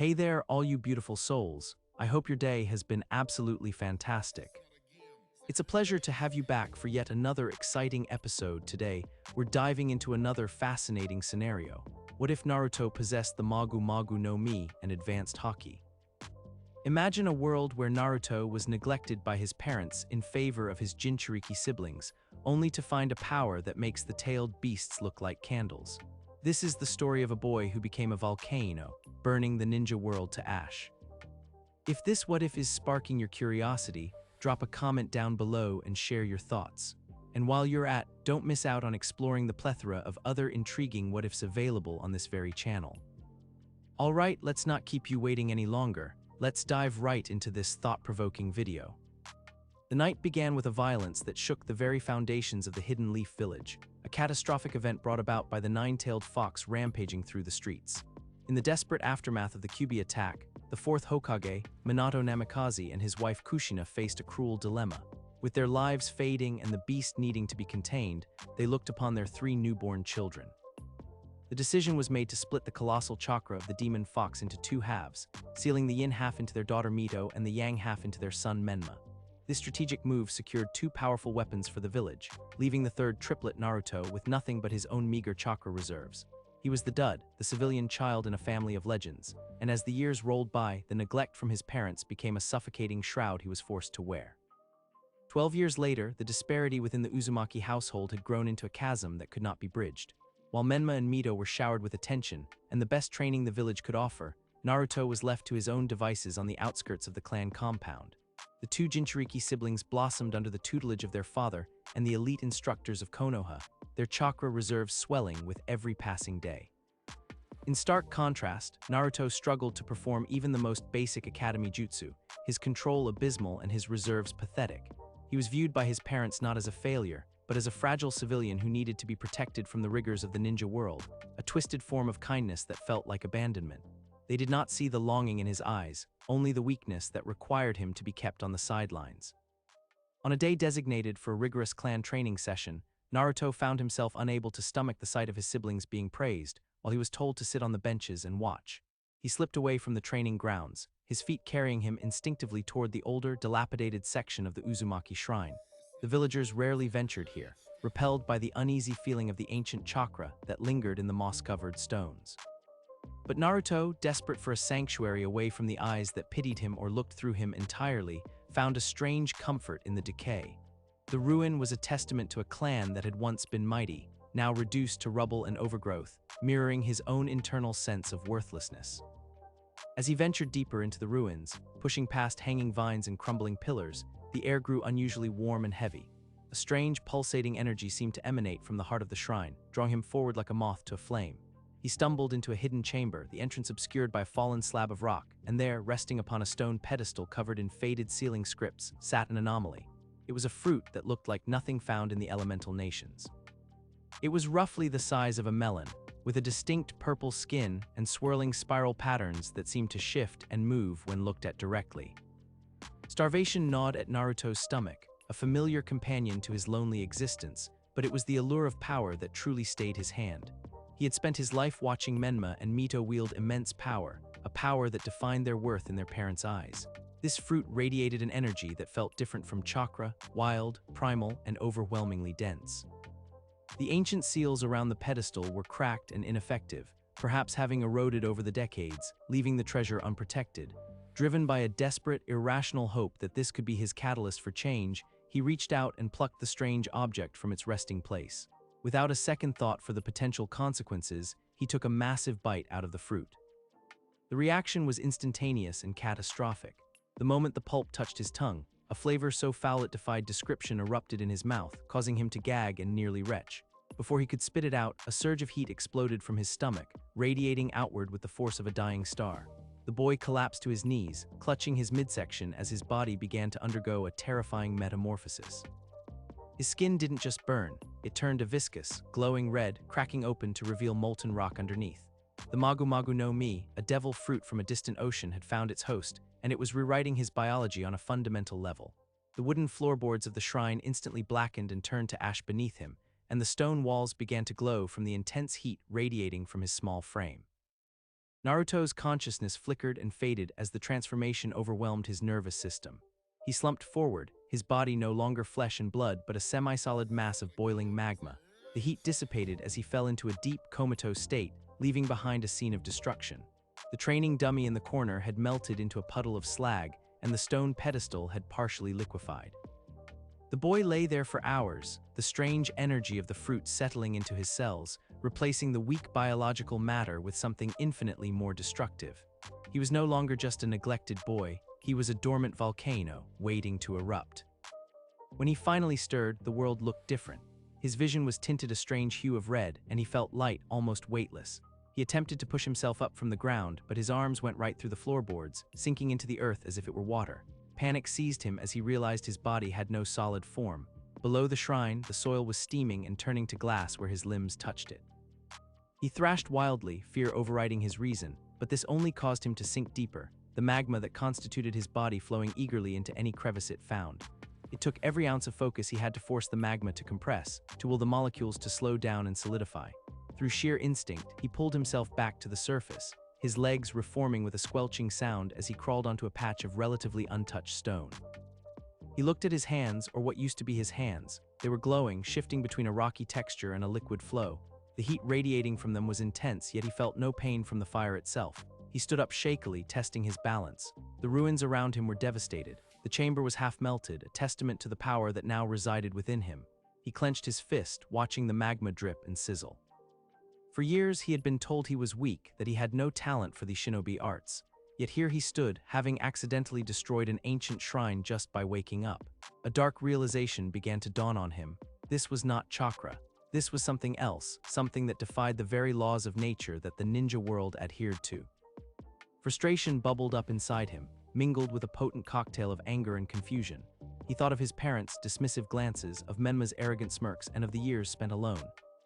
Hey there, all you beautiful souls. I hope your day has been absolutely fantastic. It's a pleasure to have you back for yet another exciting episode today. We're diving into another fascinating scenario. What if Naruto possessed the Magu Magu no Mi and advanced Haki? Imagine a world where Naruto was neglected by his parents in favor of his Jinchuriki siblings, only to find a power that makes the tailed beasts look like candles. This is the story of a boy who became a volcano, burning the ninja world to ash. If this what if is sparking your curiosity, drop a comment down below and share your thoughts. And while you're at, don't miss out on exploring the plethora of other intriguing what ifs available on this very channel. Alright, let's not keep you waiting any longer. Let's dive right into this thought-provoking video. The night began with a violence that shook the very foundations of the Hidden Leaf Village, a catastrophic event brought about by the nine-tailed fox rampaging through the streets. In the desperate aftermath of the Kyuubi attack, the fourth Hokage, Minato Namikaze, and his wife Kushina faced a cruel dilemma. With their lives fading and the beast needing to be contained, they looked upon their three newborn children. The decision was made to split the colossal chakra of the demon fox into two halves, sealing the yin half into their daughter Mito and the yang half into their son Menma. This strategic move secured two powerful weapons for the village, leaving the third triplet Naruto with nothing but his own meager chakra reserves. He was the dud, the civilian child in a family of legends, and as the years rolled by, the neglect from his parents became a suffocating shroud he was forced to wear. 12 years later, the disparity within the Uzumaki household had grown into a chasm that could not be bridged. While Menma and Mito were showered with attention and the best training the village could offer, Naruto was left to his own devices on the outskirts of the clan compound. The two Jinchuriki siblings blossomed under the tutelage of their father and the elite instructors of Konoha, their chakra reserves swelling with every passing day. In stark contrast, Naruto struggled to perform even the most basic academy jutsu, his control abysmal and his reserves pathetic. He was viewed by his parents not as a failure, but as a fragile civilian who needed to be protected from the rigors of the ninja world, a twisted form of kindness that felt like abandonment. They did not see the longing in his eyes, only the weakness that required him to be kept on the sidelines. On a day designated for a rigorous clan training session, Naruto found himself unable to stomach the sight of his siblings being praised, while he was told to sit on the benches and watch. He slipped away from the training grounds, his feet carrying him instinctively toward the older, dilapidated section of the Uzumaki shrine. The villagers rarely ventured here, repelled by the uneasy feeling of the ancient chakra that lingered in the moss-covered stones. But Naruto, desperate for a sanctuary away from the eyes that pitied him or looked through him entirely, found a strange comfort in the decay. The ruin was a testament to a clan that had once been mighty, now reduced to rubble and overgrowth, mirroring his own internal sense of worthlessness. As he ventured deeper into the ruins, pushing past hanging vines and crumbling pillars, the air grew unusually warm and heavy. A strange, pulsating energy seemed to emanate from the heart of the shrine, drawing him forward like a moth to a flame. He stumbled into a hidden chamber, the entrance obscured by a fallen slab of rock, and there, resting upon a stone pedestal covered in faded ceiling scripts, sat an anomaly. It was a fruit that looked like nothing found in the elemental nations. It was roughly the size of a melon, with a distinct purple skin and swirling spiral patterns that seemed to shift and move when looked at directly. Starvation gnawed at Naruto's stomach, a familiar companion to his lonely existence, but it was the allure of power that truly stayed his hand. He had spent his life watching Menma and Mito wield immense power, a power that defined their worth in their parents' eyes. This fruit radiated an energy that felt different from chakra, wild, primal, and overwhelmingly dense. The ancient seals around the pedestal were cracked and ineffective, perhaps having eroded over the decades, leaving the treasure unprotected. Driven by a desperate, irrational hope that this could be his catalyst for change, he reached out and plucked the strange object from its resting place. Without a second thought for the potential consequences, he took a massive bite out of the fruit. The reaction was instantaneous and catastrophic. The moment the pulp touched his tongue, a flavor so foul it defied description erupted in his mouth, causing him to gag and nearly retch. Before he could spit it out, a surge of heat exploded from his stomach, radiating outward with the force of a dying star. The boy collapsed to his knees, clutching his midsection as his body began to undergo a terrifying metamorphosis. His skin didn't just burn, it turned a viscous, glowing red, cracking open to reveal molten rock underneath. The Magu Magu no Mi, a devil fruit from a distant ocean, had found its host, and it was rewriting his biology on a fundamental level. The wooden floorboards of the shrine instantly blackened and turned to ash beneath him, and the stone walls began to glow from the intense heat radiating from his small frame. Naruto's consciousness flickered and faded as the transformation overwhelmed his nervous system. He slumped forward, his body no longer flesh and blood but a semi-solid mass of boiling magma. The heat dissipated as he fell into a deep, comatose state, leaving behind a scene of destruction. The training dummy in the corner had melted into a puddle of slag, and the stone pedestal had partially liquefied. The boy lay there for hours, the strange energy of the fruit settling into his cells, replacing the weak biological matter with something infinitely more destructive. He was no longer just a neglected boy, he was a dormant volcano, waiting to erupt. When he finally stirred, the world looked different. His vision was tinted a strange hue of red, and he felt light, almost weightless. He attempted to push himself up from the ground, but his arms went right through the floorboards, sinking into the earth as if it were water. Panic seized him as he realized his body had no solid form. Below the shrine, the soil was steaming and turning to glass where his limbs touched it. He thrashed wildly, fear overriding his reason, but this only caused him to sink deeper, the magma that constituted his body flowing eagerly into any crevice it found. It took every ounce of focus he had to force the magma to compress, to will the molecules to slow down and solidify. Through sheer instinct, he pulled himself back to the surface, his legs reforming with a squelching sound as he crawled onto a patch of relatively untouched stone. He looked at his hands, or what used to be his hands. They were glowing, shifting between a rocky texture and a liquid flow. The heat radiating from them was intense, yet he felt no pain from the fire itself. He stood up shakily, testing his balance. The ruins around him were devastated. The chamber was half melted, a testament to the power that now resided within him. He clenched his fist, watching the magma drip and sizzle. For years, he had been told he was weak, that he had no talent for the shinobi arts. Yet here he stood, having accidentally destroyed an ancient shrine just by waking up. A dark realization began to dawn on him. This was not chakra. This was something else, something that defied the very laws of nature that the ninja world adhered to. Frustration bubbled up inside him, mingled with a potent cocktail of anger and confusion. He thought of his parents' dismissive glances, of Menma's arrogant smirks, and of the years spent alone.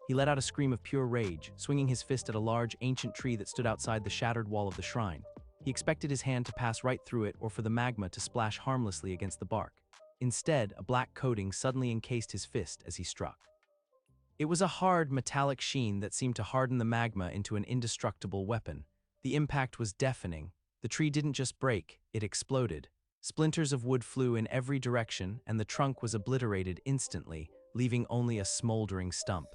He let out a scream of pure rage, swinging his fist at a large, ancient tree that stood outside the shattered wall of the shrine. He expected his hand to pass right through it or for the magma to splash harmlessly against the bark. Instead, a black coating suddenly encased his fist as he struck. It was a hard, metallic sheen that seemed to harden the magma into an indestructible weapon. The impact was deafening. The tree didn't just break, it exploded. Splinters of wood flew in every direction, and the trunk was obliterated instantly, leaving only a smoldering stump.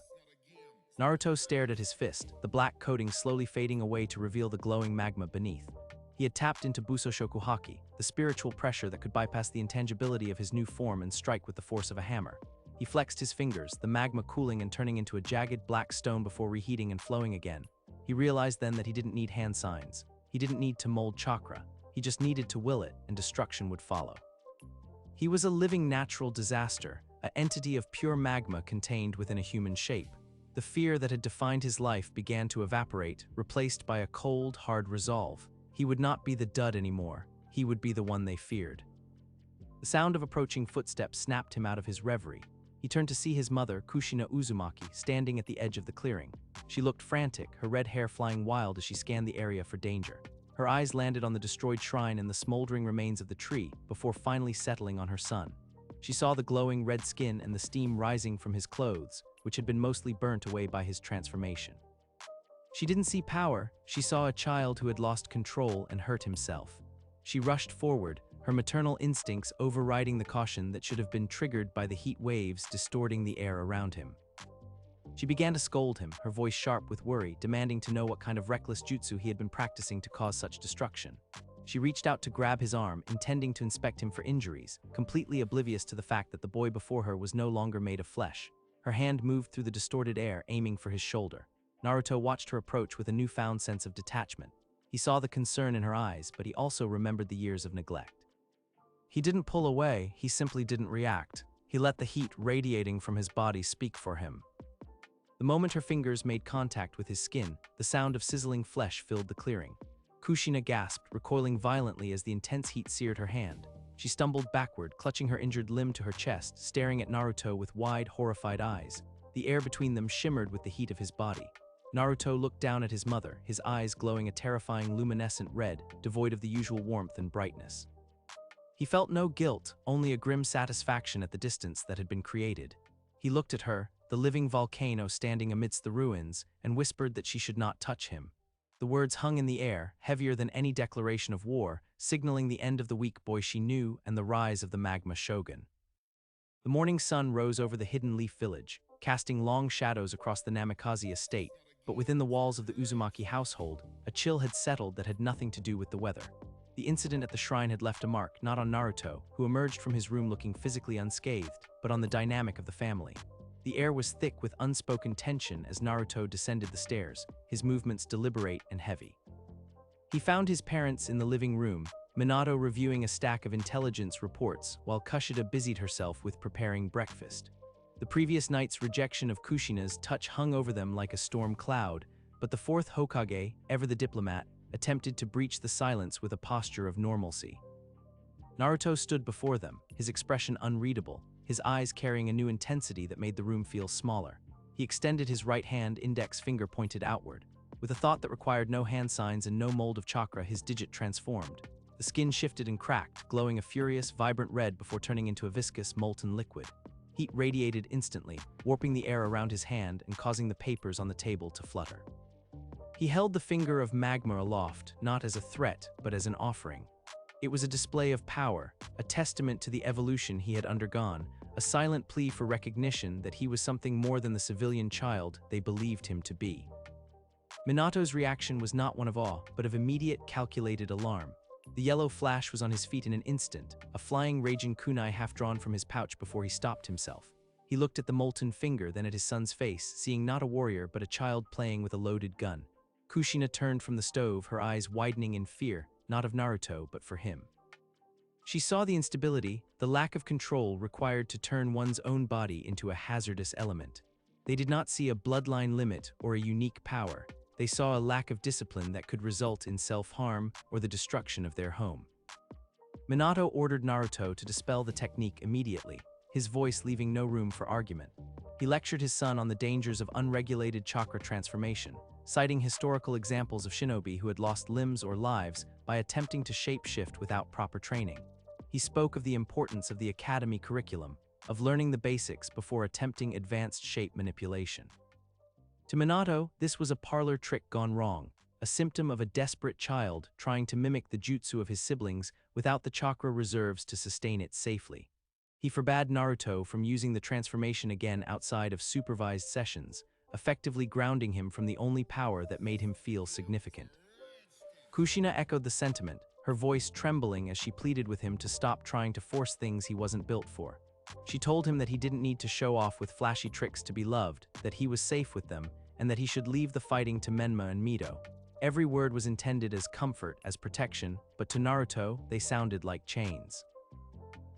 Naruto stared at his fist, the black coating slowly fading away to reveal the glowing magma beneath. He had tapped into Busoshoku Haki, the spiritual pressure that could bypass the intangibility of his new form and strike with the force of a hammer. He flexed his fingers, the magma cooling and turning into a jagged black stone before reheating and flowing again. He realized then that he didn't need hand signs. He didn't need to mold chakra. He just needed to will it, and destruction would follow. He was a living natural disaster, an entity of pure magma contained within a human shape. The fear that had defined his life began to evaporate, replaced by a cold, hard resolve. He would not be the dud anymore. He would be the one they feared. The sound of approaching footsteps snapped him out of his reverie. He turned to see his mother, Kushina Uzumaki, standing at the edge of the clearing. She looked frantic, her red hair flying wild as she scanned the area for danger. Her eyes landed on the destroyed shrine and the smoldering remains of the tree, before finally settling on her son. She saw the glowing red skin and the steam rising from his clothes, which had been mostly burnt away by his transformation. She didn't see power, she saw a child who had lost control and hurt himself. She rushed forward, her maternal instincts overriding the caution that should have been triggered by the heat waves distorting the air around him. She began to scold him, her voice sharp with worry, demanding to know what kind of reckless jutsu he had been practicing to cause such destruction. She reached out to grab his arm, intending to inspect him for injuries, completely oblivious to the fact that the boy before her was no longer made of flesh. Her hand moved through the distorted air, aiming for his shoulder. Naruto watched her approach with a newfound sense of detachment. He saw the concern in her eyes, but he also remembered the years of neglect. He didn't pull away, he simply didn't react. He let the heat radiating from his body speak for him. The moment her fingers made contact with his skin, the sound of sizzling flesh filled the clearing. Kushina gasped, recoiling violently as the intense heat seared her hand. She stumbled backward, clutching her injured limb to her chest, staring at Naruto with wide, horrified eyes. The air between them shimmered with the heat of his body. Naruto looked down at his mother, his eyes glowing a terrifying luminescent red, devoid of the usual warmth and brightness. He felt no guilt, only a grim satisfaction at the distance that had been created. He looked at her, the living volcano standing amidst the ruins, and whispered that she should not touch him. The words hung in the air, heavier than any declaration of war, signaling the end of the weak boy she knew and the rise of the magma shogun. The morning sun rose over the hidden leaf village, casting long shadows across the Namikaze estate, but within the walls of the Uzumaki household, a chill had settled that had nothing to do with the weather. The incident at the shrine had left a mark, not on Naruto, who emerged from his room looking physically unscathed, but on the dynamic of the family. The air was thick with unspoken tension as Naruto descended the stairs, his movements deliberate and heavy. He found his parents in the living room, Minato reviewing a stack of intelligence reports while Kushida busied herself with preparing breakfast. The previous night's rejection of Kushina's touch hung over them like a storm cloud, but the fourth Hokage, ever the diplomat, attempted to breach the silence with a posture of normalcy. Naruto stood before them, his expression unreadable, his eyes carrying a new intensity that made the room feel smaller. He extended his right hand, index finger pointed outward. With a thought that required no hand signs and no mold of chakra, his digit transformed. The skin shifted and cracked, glowing a furious, vibrant red before turning into a viscous, molten liquid. Heat radiated instantly, warping the air around his hand and causing the papers on the table to flutter. He held the finger of magma aloft, not as a threat, but as an offering. It was a display of power, a testament to the evolution he had undergone, a silent plea for recognition that he was something more than the civilian child they believed him to be. Minato's reaction was not one of awe, but of immediate, calculated alarm. The yellow flash was on his feet in an instant, a flying Raijin kunai half drawn from his pouch before he stopped himself. He looked at the molten finger, then at his son's face, seeing not a warrior but a child playing with a loaded gun. Kushina turned from the stove, her eyes widening in fear, not of Naruto but for him. She saw the instability, the lack of control required to turn one's own body into a hazardous element. They did not see a bloodline limit or a unique power. They saw a lack of discipline that could result in self-harm or the destruction of their home. Minato ordered Naruto to dispel the technique immediately, his voice leaving no room for argument. He lectured his son on the dangers of unregulated chakra transformation, citing historical examples of shinobi who had lost limbs or lives by attempting to shape-shift without proper training. He spoke of the importance of the academy curriculum, of learning the basics before attempting advanced shape manipulation. To Minato, this was a parlor trick gone wrong, a symptom of a desperate child trying to mimic the jutsu of his siblings without the chakra reserves to sustain it safely. He forbade Naruto from using the transformation again outside of supervised sessions, effectively grounding him from the only power that made him feel significant. Kushina echoed the sentiment, her voice trembling as she pleaded with him to stop trying to force things he wasn't built for. She told him that he didn't need to show off with flashy tricks to be loved, that he was safe with them, and that he should leave the fighting to Menma and Mito. Every word was intended as comfort, as protection, but to Naruto, they sounded like chains.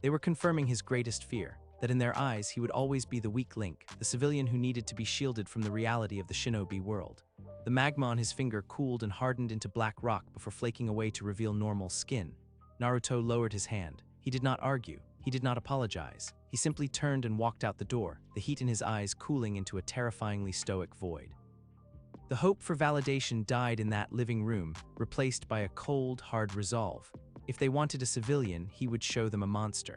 They were confirming his greatest fear, that in their eyes he would always be the weak link, the civilian who needed to be shielded from the reality of the shinobi world. The magma on his finger cooled and hardened into black rock before flaking away to reveal normal skin. Naruto lowered his hand. He did not argue. He did not apologize. He simply turned and walked out the door, the heat in his eyes cooling into a terrifyingly stoic void. The hope for validation died in that living room, replaced by a cold, hard resolve. If they wanted a civilian, he would show them a monster.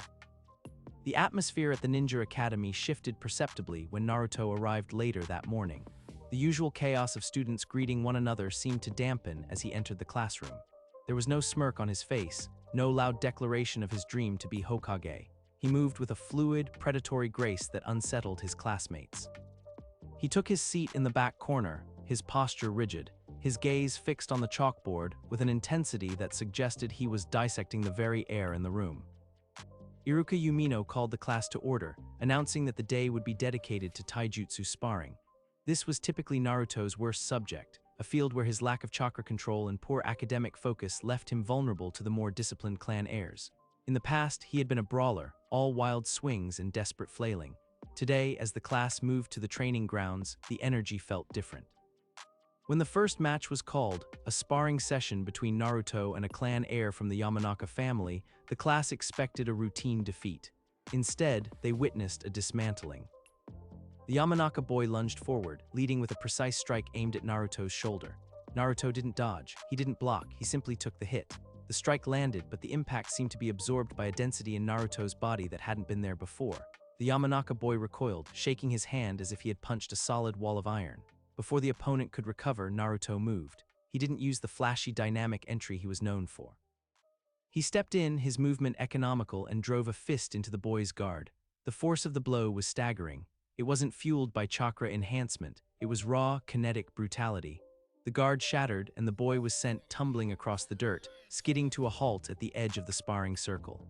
The atmosphere at the Ninja Academy shifted perceptibly when Naruto arrived later that morning. The usual chaos of students greeting one another seemed to dampen as he entered the classroom. There was no smirk on his face, no loud declaration of his dream to be Hokage. He moved with a fluid, predatory grace that unsettled his classmates. He took his seat in the back corner, his posture rigid, his gaze fixed on the chalkboard with an intensity that suggested he was dissecting the very air in the room. Iruka Yumino called the class to order, announcing that the day would be dedicated to taijutsu sparring. This was typically Naruto's worst subject, a field where his lack of chakra control and poor academic focus left him vulnerable to the more disciplined clan heirs. In the past, he had been a brawler, all wild swings and desperate flailing. Today, as the class moved to the training grounds, the energy felt different. When the first match was called, a sparring session between Naruto and a clan heir from the Yamanaka family, the class expected a routine defeat. Instead, they witnessed a dismantling. The Yamanaka boy lunged forward, leading with a precise strike aimed at Naruto's shoulder. Naruto didn't dodge, he didn't block, he simply took the hit. The strike landed, but the impact seemed to be absorbed by a density in Naruto's body that hadn't been there before. The Yamanaka boy recoiled, shaking his hand as if he had punched a solid wall of iron. Before the opponent could recover, Naruto moved. He didn't use the flashy dynamic entry he was known for. He stepped in, his movement economical, and drove a fist into the boy's guard. The force of the blow was staggering. It wasn't fueled by chakra enhancement. It was raw, kinetic brutality. The guard shattered, and the boy was sent tumbling across the dirt, skidding to a halt at the edge of the sparring circle.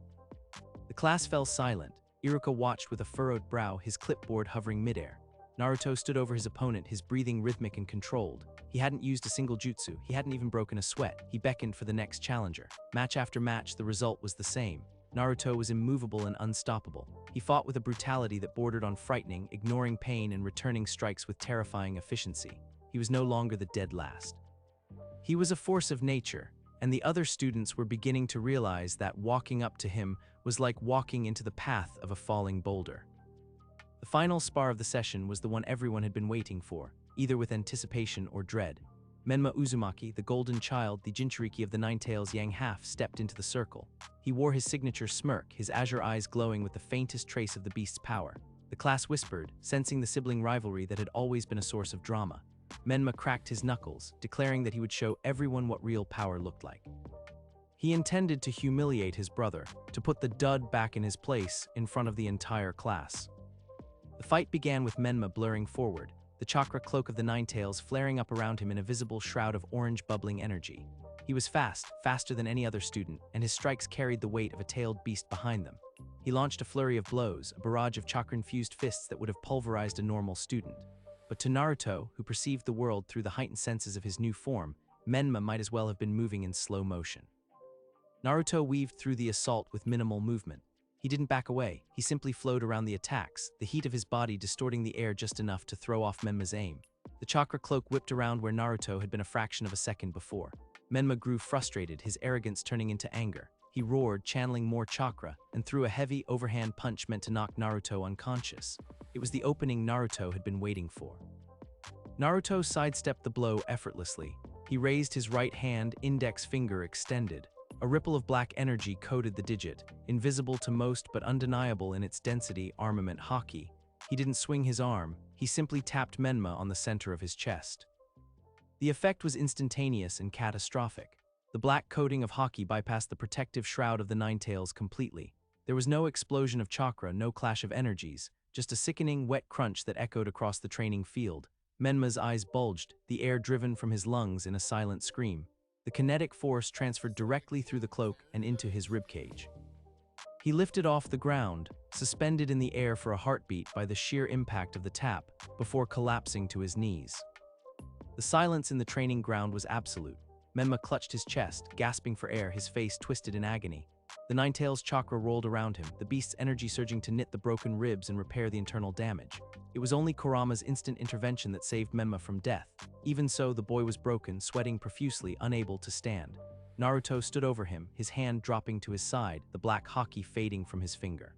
The class fell silent. Iruka watched with a furrowed brow, his clipboard hovering midair. Naruto stood over his opponent, his breathing rhythmic and controlled. He hadn't used a single jutsu, he hadn't even broken a sweat. He beckoned for the next challenger. Match after match, the result was the same. Naruto was immovable and unstoppable. He fought with a brutality that bordered on frightening, ignoring pain and returning strikes with terrifying efficiency. He was no longer the dead last. He was a force of nature, and the other students were beginning to realize that walking up to him was like walking into the path of a falling boulder. The final spar of the session was the one everyone had been waiting for, either with anticipation or dread. Menma Uzumaki, the golden child, the Jinchuriki of the Nine-Tails Yang half, stepped into the circle. He wore his signature smirk, his azure eyes glowing with the faintest trace of the beast's power. The class whispered, sensing the sibling rivalry that had always been a source of drama. Menma cracked his knuckles, declaring that he would show everyone what real power looked like. He intended to humiliate his brother, to put the dud back in his place in front of the entire class. The fight began with Menma blurring forward, the chakra cloak of the Nine-Tails flaring up around him in a visible shroud of orange bubbling energy. He was fast, faster than any other student, and his strikes carried the weight of a tailed beast behind them. He launched a flurry of blows, a barrage of chakra-infused fists that would have pulverized a normal student. But to Naruto, who perceived the world through the heightened senses of his new form, Menma might as well have been moving in slow motion. Naruto weaved through the assault with minimal movement. He didn't back away, he simply flowed around the attacks, the heat of his body distorting the air just enough to throw off Menma's aim. The chakra cloak whipped around where Naruto had been a fraction of a second before. Menma grew frustrated, his arrogance turning into anger. He roared, channeling more chakra, and threw a heavy, overhand punch meant to knock Naruto unconscious. It was the opening Naruto had been waiting for. Naruto sidestepped the blow effortlessly. He raised his right hand, index finger extended. A ripple of black energy coated the digit, invisible to most but undeniable in its density, armament Haki. He didn't swing his arm, he simply tapped Menma on the center of his chest. The effect was instantaneous and catastrophic. The black coating of Haki bypassed the protective shroud of the Nine-Tails completely. There was no explosion of chakra, no clash of energies, just a sickening, wet crunch that echoed across the training field. Menma's eyes bulged, the air driven from his lungs in a silent scream. The kinetic force transferred directly through the cloak and into his ribcage. He lifted off the ground, suspended in the air for a heartbeat by the sheer impact of the tap, before collapsing to his knees. The silence in the training ground was absolute. Menma clutched his chest, gasping for air, his face twisted in agony. The Nine-Tails chakra rolled around him, the beast's energy surging to knit the broken ribs and repair the internal damage. It was only Kurama's instant intervention that saved Menma from death. Even so, the boy was broken, sweating profusely, unable to stand. Naruto stood over him, his hand dropping to his side, the black Haki fading from his finger.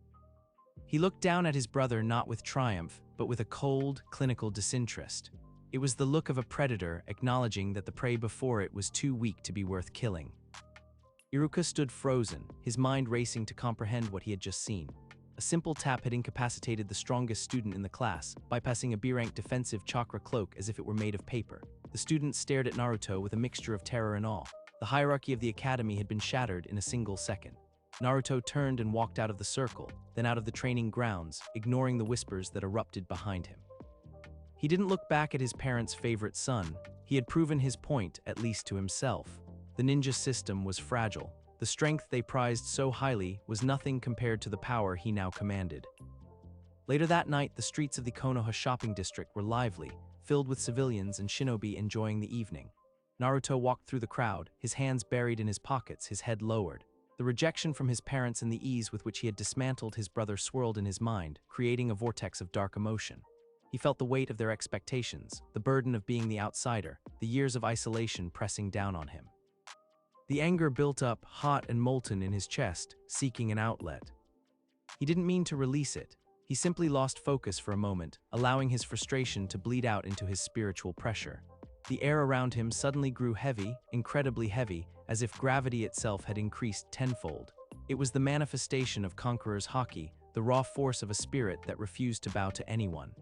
He looked down at his brother not with triumph, but with a cold, clinical disinterest. It was the look of a predator acknowledging that the prey before it was too weak to be worth killing. Iruka stood frozen, his mind racing to comprehend what he had just seen. A simple tap had incapacitated the strongest student in the class, bypassing a B-rank defensive chakra cloak as if it were made of paper. The student stared at Naruto with a mixture of terror and awe. The hierarchy of the academy had been shattered in a single second. Naruto turned and walked out of the circle, then out of the training grounds, ignoring the whispers that erupted behind him. He didn't look back at his parents' favorite son. He had proven his point, at least to himself. The ninja system was fragile. The strength they prized so highly was nothing compared to the power he now commanded. Later that night, the streets of the Konoha shopping district were lively, filled with civilians and shinobi enjoying the evening. Naruto walked through the crowd, his hands buried in his pockets, his head lowered. The rejection from his parents and the ease with which he had dismantled his brother swirled in his mind, creating a vortex of dark emotion. He felt the weight of their expectations, the burden of being the outsider, the years of isolation pressing down on him. The anger built up, hot and molten in his chest, seeking an outlet. He didn't mean to release it. He simply lost focus for a moment, allowing his frustration to bleed out into his spiritual pressure. The air around him suddenly grew heavy, incredibly heavy, as if gravity itself had increased tenfold. It was the manifestation of Conqueror's Haki, the raw force of a spirit that refused to bow to anyone.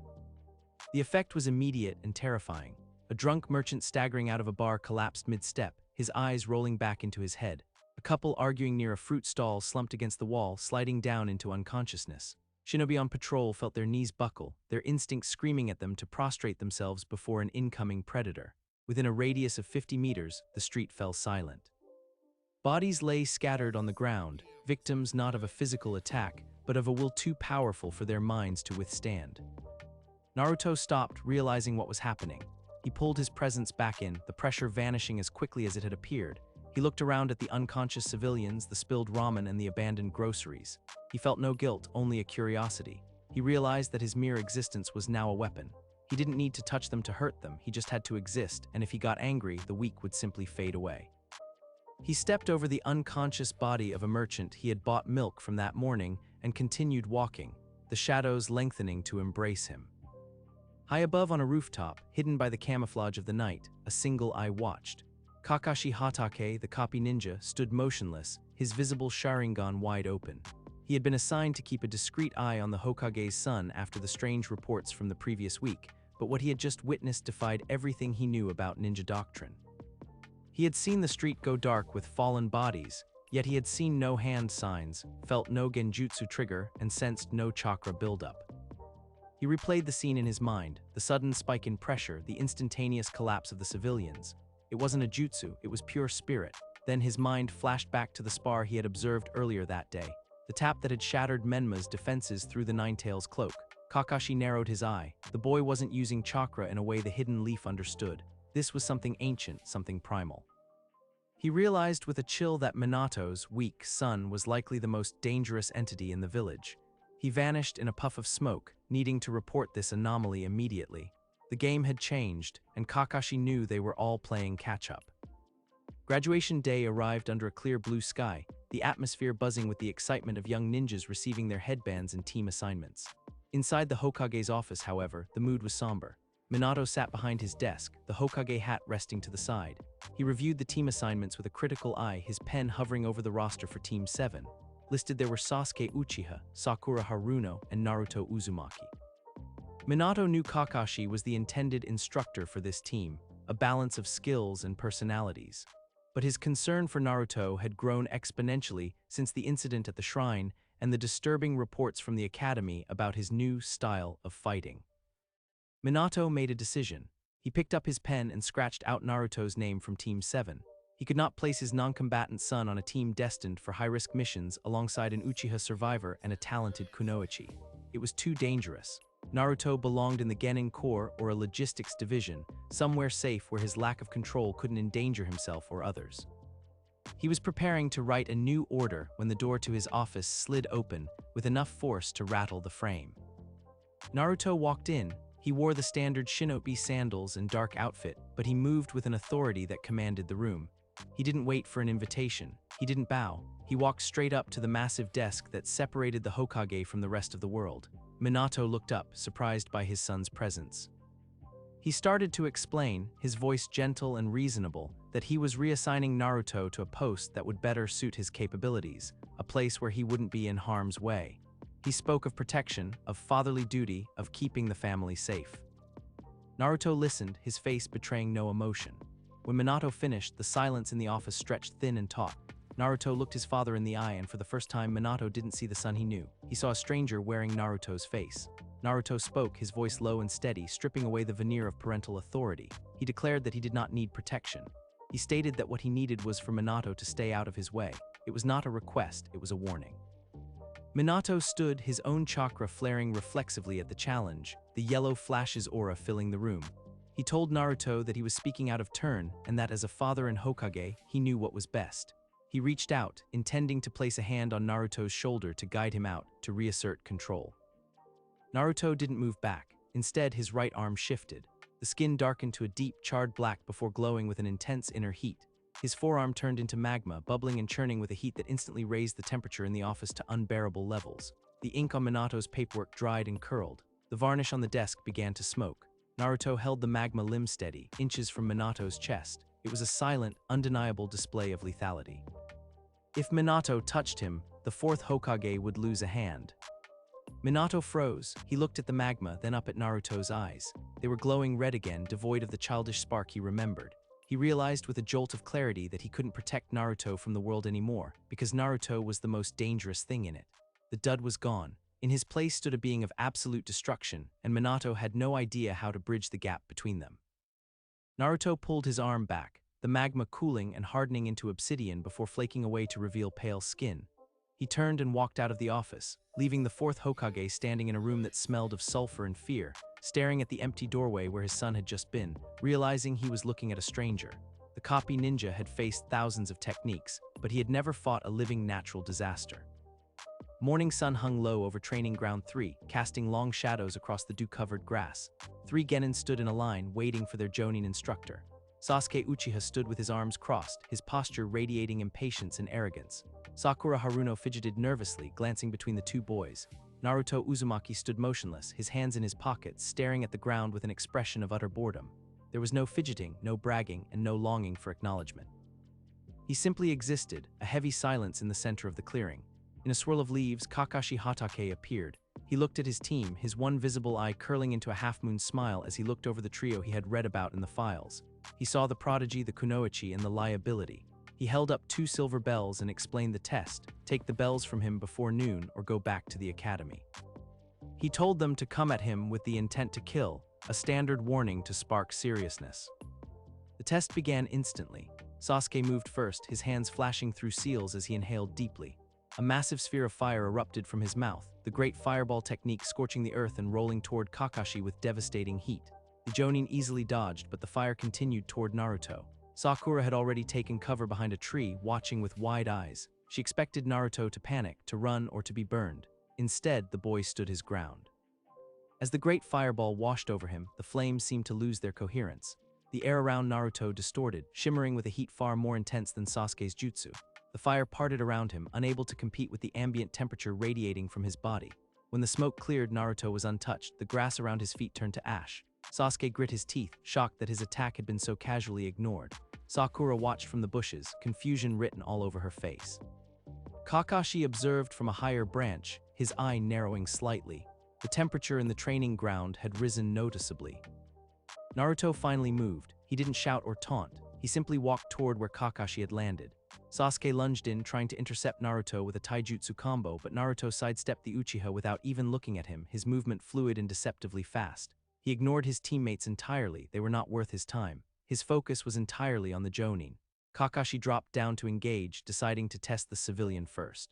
The effect was immediate and terrifying. A drunk merchant staggering out of a bar collapsed mid-step, his eyes rolling back into his head. A couple arguing near a fruit stall slumped against the wall, sliding down into unconsciousness. Shinobi on patrol felt their knees buckle, their instincts screaming at them to prostrate themselves before an incoming predator. Within a radius of 50 meters, the street fell silent. Bodies lay scattered on the ground, victims not of a physical attack, but of a will too powerful for their minds to withstand. Naruto stopped, realizing what was happening. He pulled his presence back in, the pressure vanishing as quickly as it had appeared. He looked around at the unconscious civilians, the spilled ramen, and the abandoned groceries. He felt no guilt, only a curiosity. He realized that his mere existence was now a weapon. He didn't need to touch them to hurt them, he just had to exist, and if he got angry, the weak would simply fade away. He stepped over the unconscious body of a merchant he had bought milk from that morning and continued walking, the shadows lengthening to embrace him. High above on a rooftop, hidden by the camouflage of the night, a single eye watched. Kakashi Hatake, the copy ninja, stood motionless, his visible Sharingan wide open. He had been assigned to keep a discreet eye on the Hokage's son after the strange reports from the previous week, but what he had just witnessed defied everything he knew about ninja doctrine. He had seen the street go dark with fallen bodies, yet he had seen no hand signs, felt no genjutsu trigger, and sensed no chakra buildup. He replayed the scene in his mind, the sudden spike in pressure, the instantaneous collapse of the civilians. It wasn't a jutsu, it was pure spirit. Then his mind flashed back to the spar he had observed earlier that day, the tap that had shattered Menma's defenses through the Ninetales cloak. Kakashi narrowed his eye. The boy wasn't using chakra in a way the hidden leaf understood. This was something ancient, something primal. He realized with a chill that Minato's weak son was likely the most dangerous entity in the village. He vanished in a puff of smoke, needing to report this anomaly immediately. The game had changed, and Kakashi knew they were all playing catch-up. Graduation day arrived under a clear blue sky, the atmosphere buzzing with the excitement of young ninjas receiving their headbands and team assignments. Inside the Hokage's office, however, the mood was somber. Minato sat behind his desk, the Hokage hat resting to the side. He reviewed the team assignments with a critical eye, his pen hovering over the roster for Team 7. Listed there were Sasuke Uchiha, Sakura Haruno, and Naruto Uzumaki. Minato knew Kakashi was the intended instructor for this team, a balance of skills and personalities. But his concern for Naruto had grown exponentially since the incident at the shrine and the disturbing reports from the academy about his new style of fighting. Minato made a decision. He picked up his pen and scratched out Naruto's name from Team 7. He could not place his non-combatant son on a team destined for high-risk missions alongside an Uchiha survivor and a talented kunoichi. It was too dangerous. Naruto belonged in the Genin Corps or a logistics division, somewhere safe where his lack of control couldn't endanger himself or others. He was preparing to write a new order when the door to his office slid open with enough force to rattle the frame. Naruto walked in. He wore the standard shinobi sandals and dark outfit, but he moved with an authority that commanded the room. He didn't wait for an invitation. He didn't bow. He walked straight up to the massive desk that separated the Hokage from the rest of the world. Minato looked up, surprised by his son's presence. He started to explain, his voice gentle and reasonable, that he was reassigning Naruto to a post that would better suit his capabilities, a place where he wouldn't be in harm's way. He spoke of protection, of fatherly duty, of keeping the family safe. Naruto listened, his face betraying no emotion. When Minato finished, the silence in the office stretched thin and taut. Naruto looked his father in the eye, and for the first time, Minato didn't see the son he knew. He saw a stranger wearing Naruto's face. Naruto spoke, his voice low and steady, stripping away the veneer of parental authority. He declared that he did not need protection. He stated that what he needed was for Minato to stay out of his way. It was not a request, it was a warning. Minato stood, his own chakra flaring reflexively at the challenge, the yellow flash's aura filling the room. He told Naruto that he was speaking out of turn and that as a father and Hokage, he knew what was best. He reached out, intending to place a hand on Naruto's shoulder to guide him out, to reassert control. Naruto didn't move back. Instead, his right arm shifted. The skin darkened to a deep, charred black before glowing with an intense inner heat. His forearm turned into magma, bubbling and churning with a heat that instantly raised the temperature in the office to unbearable levels. The ink on Minato's paperwork dried and curled. The varnish on the desk began to smoke. Naruto held the magma limb steady, inches from Minato's chest. It was a silent, undeniable display of lethality. If Minato touched him, the fourth Hokage would lose a hand. Minato froze. He looked at the magma, then up at Naruto's eyes. They were glowing red again, devoid of the childish spark he remembered. He realized with a jolt of clarity that he couldn't protect Naruto from the world anymore, because Naruto was the most dangerous thing in it. The dud was gone. In his place stood a being of absolute destruction, and Minato had no idea how to bridge the gap between them. Naruto pulled his arm back, the magma cooling and hardening into obsidian before flaking away to reveal pale skin. He turned and walked out of the office, leaving the fourth Hokage standing in a room that smelled of sulfur and fear, staring at the empty doorway where his son had just been, realizing he was looking at a stranger. The copy ninja had faced thousands of techniques, but he had never fought a living natural disaster. Morning sun hung low over Training Ground 3, casting long shadows across the dew-covered grass. 3 genin stood in a line, waiting for their Jonin instructor. Sasuke Uchiha stood with his arms crossed, his posture radiating impatience and arrogance. Sakura Haruno fidgeted nervously, glancing between the 2 boys. Naruto Uzumaki stood motionless, his hands in his pockets, staring at the ground with an expression of utter boredom. There was no fidgeting, no bragging, and no longing for acknowledgement. He simply existed, a heavy silence in the center of the clearing. In a swirl of leaves, Kakashi Hatake appeared. He looked at his team, his one visible eye curling into a half-moon smile as he looked over the trio he had read about in the files. He saw the prodigy, the kunoichi, and the liability. He held up 2 silver bells and explained the test: take the bells from him before noon or go back to the academy. He told them to come at him with the intent to kill, a standard warning to spark seriousness. The test began instantly. Sasuke moved first, his hands flashing through seals as he inhaled deeply. A massive sphere of fire erupted from his mouth, the great fireball technique scorching the earth and rolling toward Kakashi with devastating heat. The Jonin easily dodged, but the fire continued toward Naruto. Sakura had already taken cover behind a tree, watching with wide eyes. She expected Naruto to panic, to run, or to be burned. Instead, the boy stood his ground. As the great fireball washed over him, the flames seemed to lose their coherence. The air around Naruto distorted, shimmering with a heat far more intense than Sasuke's jutsu. The fire parted around him, unable to compete with the ambient temperature radiating from his body. When the smoke cleared, Naruto was untouched. The grass around his feet turned to ash. Sasuke grit his teeth, shocked that his attack had been so casually ignored. Sakura watched from the bushes, confusion written all over her face. Kakashi observed from a higher branch, his eye narrowing slightly. The temperature in the training ground had risen noticeably. Naruto finally moved. He didn't shout or taunt. He simply walked toward where Kakashi had landed. Sasuke lunged in, trying to intercept Naruto with a taijutsu combo, but Naruto sidestepped the Uchiha without even looking at him, his movement fluid and deceptively fast. He ignored his teammates entirely. They were not worth his time. His focus was entirely on the Jonin. Kakashi dropped down to engage, deciding to test the civilian first.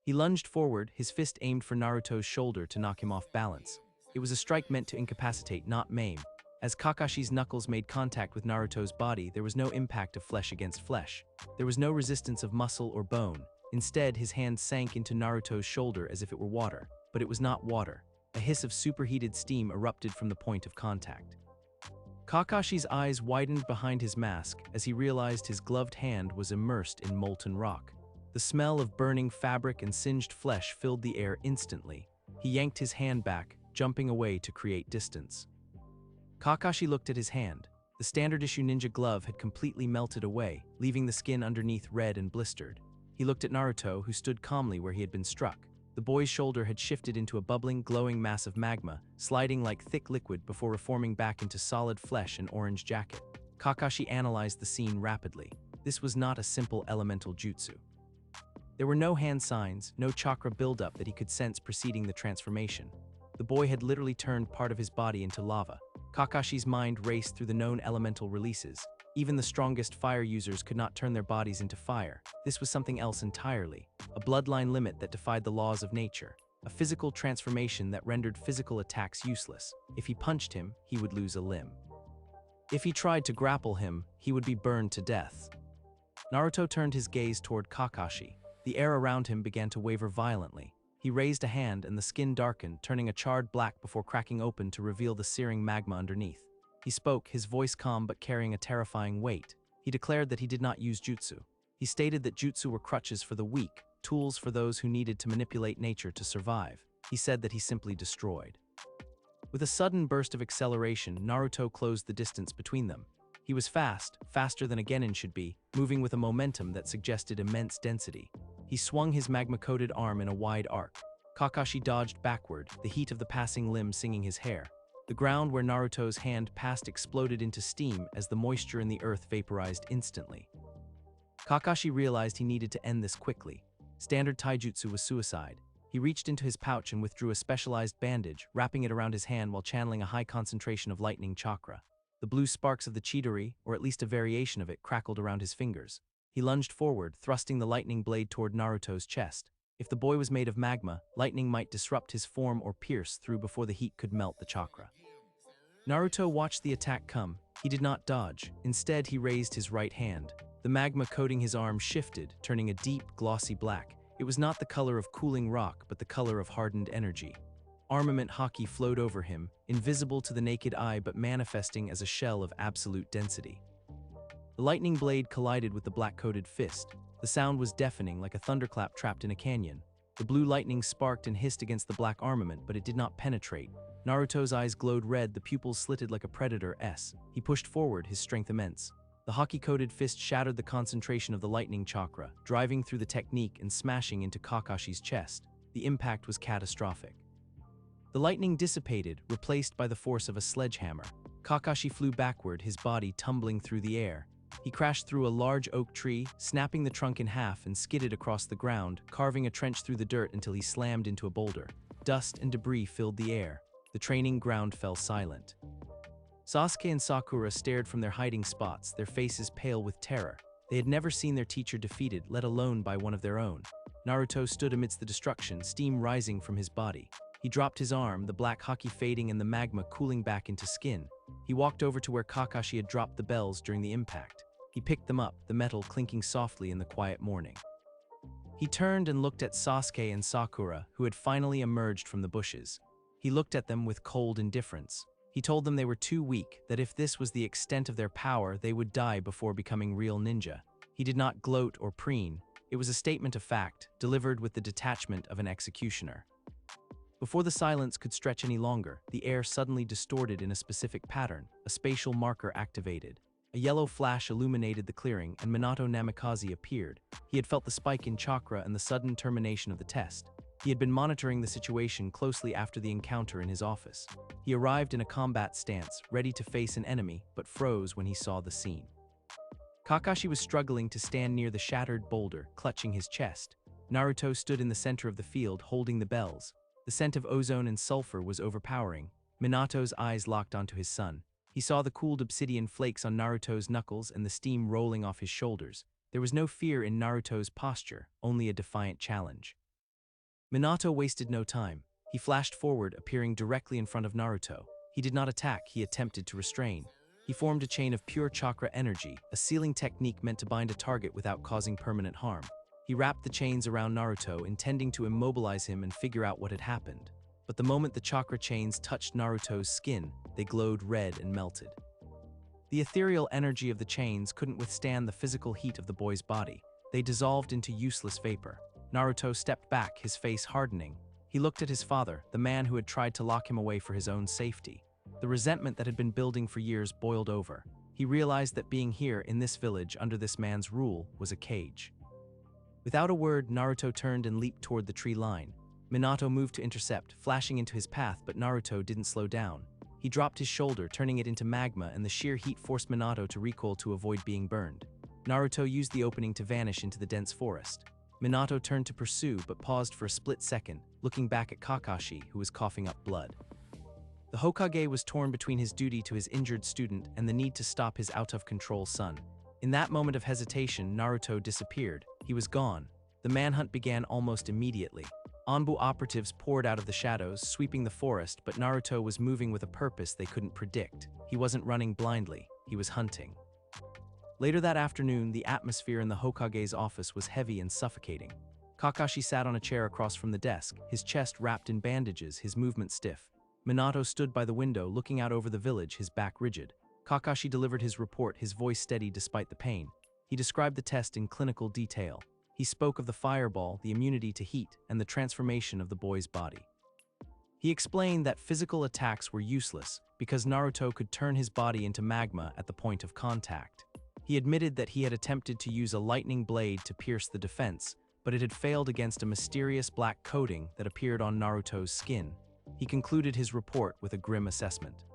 He lunged forward, his fist aimed for Naruto's shoulder to knock him off balance. It was a strike meant to incapacitate, not maim. As Kakashi's knuckles made contact with Naruto's body, there was no impact of flesh against flesh. There was no resistance of muscle or bone. Instead, his hand sank into Naruto's shoulder as if it were water. But it was not water. A hiss of superheated steam erupted from the point of contact. Kakashi's eyes widened behind his mask as he realized his gloved hand was immersed in molten rock. The smell of burning fabric and singed flesh filled the air instantly. He yanked his hand back, jumping away to create distance. Kakashi looked at his hand. The standard-issue ninja glove had completely melted away, leaving the skin underneath red and blistered. He looked at Naruto, who stood calmly where he had been struck. The boy's shoulder had shifted into a bubbling, glowing mass of magma, sliding like thick liquid before reforming back into solid flesh and orange jacket. Kakashi analyzed the scene rapidly. This was not a simple elemental jutsu. There were no hand signs, no chakra buildup that he could sense preceding the transformation. The boy had literally turned part of his body into lava. Kakashi's mind raced through the known elemental releases. Even the strongest fire users could not turn their bodies into fire. This was something else entirely. A bloodline limit that defied the laws of nature. A physical transformation that rendered physical attacks useless. If he punched him, he would lose a limb. If he tried to grapple him, he would be burned to death. Naruto turned his gaze toward Kakashi. The air around him began to waver violently. He raised a hand and the skin darkened, turning a charred black before cracking open to reveal the searing magma underneath. He spoke, his voice calm but carrying a terrifying weight. He declared that he did not use jutsu. He stated that jutsu were crutches for the weak, tools for those who needed to manipulate nature to survive. He said that he simply destroyed. With a sudden burst of acceleration, Naruto closed the distance between them. He was fast, faster than a genin should be, moving with a momentum that suggested immense density. He swung his magma-coated arm in a wide arc. Kakashi dodged backward, the heat of the passing limb singing his hair. The ground where Naruto's hand passed exploded into steam as the moisture in the earth vaporized instantly. Kakashi realized he needed to end this quickly. Standard taijutsu was suicide. He reached into his pouch and withdrew a specialized bandage, wrapping it around his hand while channeling a high concentration of lightning chakra. The blue sparks of the Chidori, or at least a variation of it, crackled around his fingers. He lunged forward, thrusting the lightning blade toward Naruto's chest. If the boy was made of magma, lightning might disrupt his form or pierce through before the heat could melt the chakra. Naruto watched the attack come. He did not dodge. Instead, he raised his right hand. The magma coating his arm shifted, turning a deep, glossy black. It was not the color of cooling rock, but the color of hardened energy. Armament Haki flowed over him, invisible to the naked eye but manifesting as a shell of absolute density. The lightning blade collided with the black-coated fist. The sound was deafening, like a thunderclap trapped in a canyon. The blue lightning sparked and hissed against the black armament, but it did not penetrate. Naruto's eyes glowed red, the pupils slitted like a predator's. He pushed forward, his strength immense. The Haki-coated fist shattered the concentration of the lightning chakra, driving through the technique and smashing into Kakashi's chest. The impact was catastrophic. The lightning dissipated, replaced by the force of a sledgehammer. Kakashi flew backward, his body tumbling through the air. He crashed through a large oak tree, snapping the trunk in half and skidded across the ground, carving a trench through the dirt until he slammed into a boulder. Dust and debris filled the air. The training ground fell silent. Sasuke and Sakura stared from their hiding spots, their faces pale with terror. They had never seen their teacher defeated, let alone by one of their own. Naruto stood amidst the destruction, steam rising from his body. He dropped his arm, the black Haki fading and the magma cooling back into skin. He walked over to where Kakashi had dropped the bells during the impact. He picked them up, the metal clinking softly in the quiet morning. He turned and looked at Sasuke and Sakura, who had finally emerged from the bushes. He looked at them with cold indifference. He told them they were too weak, that if this was the extent of their power, they would die before becoming real ninja. He did not gloat or preen. It was a statement of fact, delivered with the detachment of an executioner. Before the silence could stretch any longer, the air suddenly distorted in a specific pattern, a spatial marker activated. A yellow flash illuminated the clearing, and Minato Namikaze appeared. He had felt the spike in chakra and the sudden termination of the test. He had been monitoring the situation closely after the encounter in his office. He arrived in a combat stance, ready to face an enemy, but froze when he saw the scene. Kakashi was struggling to stand near the shattered boulder, clutching his chest. Naruto stood in the center of the field, holding the bells. The scent of ozone and sulfur was overpowering. Minato's eyes locked onto his son. He saw the cooled obsidian flakes on Naruto's knuckles and the steam rolling off his shoulders. There was no fear in Naruto's posture, only a defiant challenge. Minato wasted no time. He flashed forward, appearing directly in front of Naruto. He did not attack, he attempted to restrain. He formed a chain of pure chakra energy, a sealing technique meant to bind a target without causing permanent harm. He wrapped the chains around Naruto, intending to immobilize him and figure out what had happened. But the moment the chakra chains touched Naruto's skin, they glowed red and melted. The ethereal energy of the chains couldn't withstand the physical heat of the boy's body. They dissolved into useless vapor. Naruto stepped back, his face hardening. He looked at his father, the man who had tried to lock him away for his own safety. The resentment that had been building for years boiled over. He realized that being here in this village under this man's rule was a cage. Without a word, Naruto turned and leaped toward the tree line. Minato moved to intercept, flashing into his path, but Naruto didn't slow down. He dropped his shoulder, turning it into magma, and the sheer heat forced Minato to recoil to avoid being burned. Naruto used the opening to vanish into the dense forest. Minato turned to pursue, but paused for a split second, looking back at Kakashi, who was coughing up blood. The Hokage was torn between his duty to his injured student and the need to stop his out-of-control son. In that moment of hesitation, Naruto disappeared. He was gone. The manhunt began almost immediately. Anbu operatives poured out of the shadows, sweeping the forest, but Naruto was moving with a purpose they couldn't predict. He wasn't running blindly, he was hunting. Later that afternoon, the atmosphere in the Hokage's office was heavy and suffocating. Kakashi sat on a chair across from the desk, his chest wrapped in bandages, his movement stiff. Minato stood by the window, looking out over the village, his back rigid. Kakashi delivered his report, his voice steady despite the pain. He described the test in clinical detail. He spoke of the fireball, the immunity to heat, and the transformation of the boy's body. He explained that physical attacks were useless because Naruto could turn his body into magma at the point of contact. He admitted that he had attempted to use a lightning blade to pierce the defense, but it had failed against a mysterious black coating that appeared on Naruto's skin. He concluded his report with a grim assessment.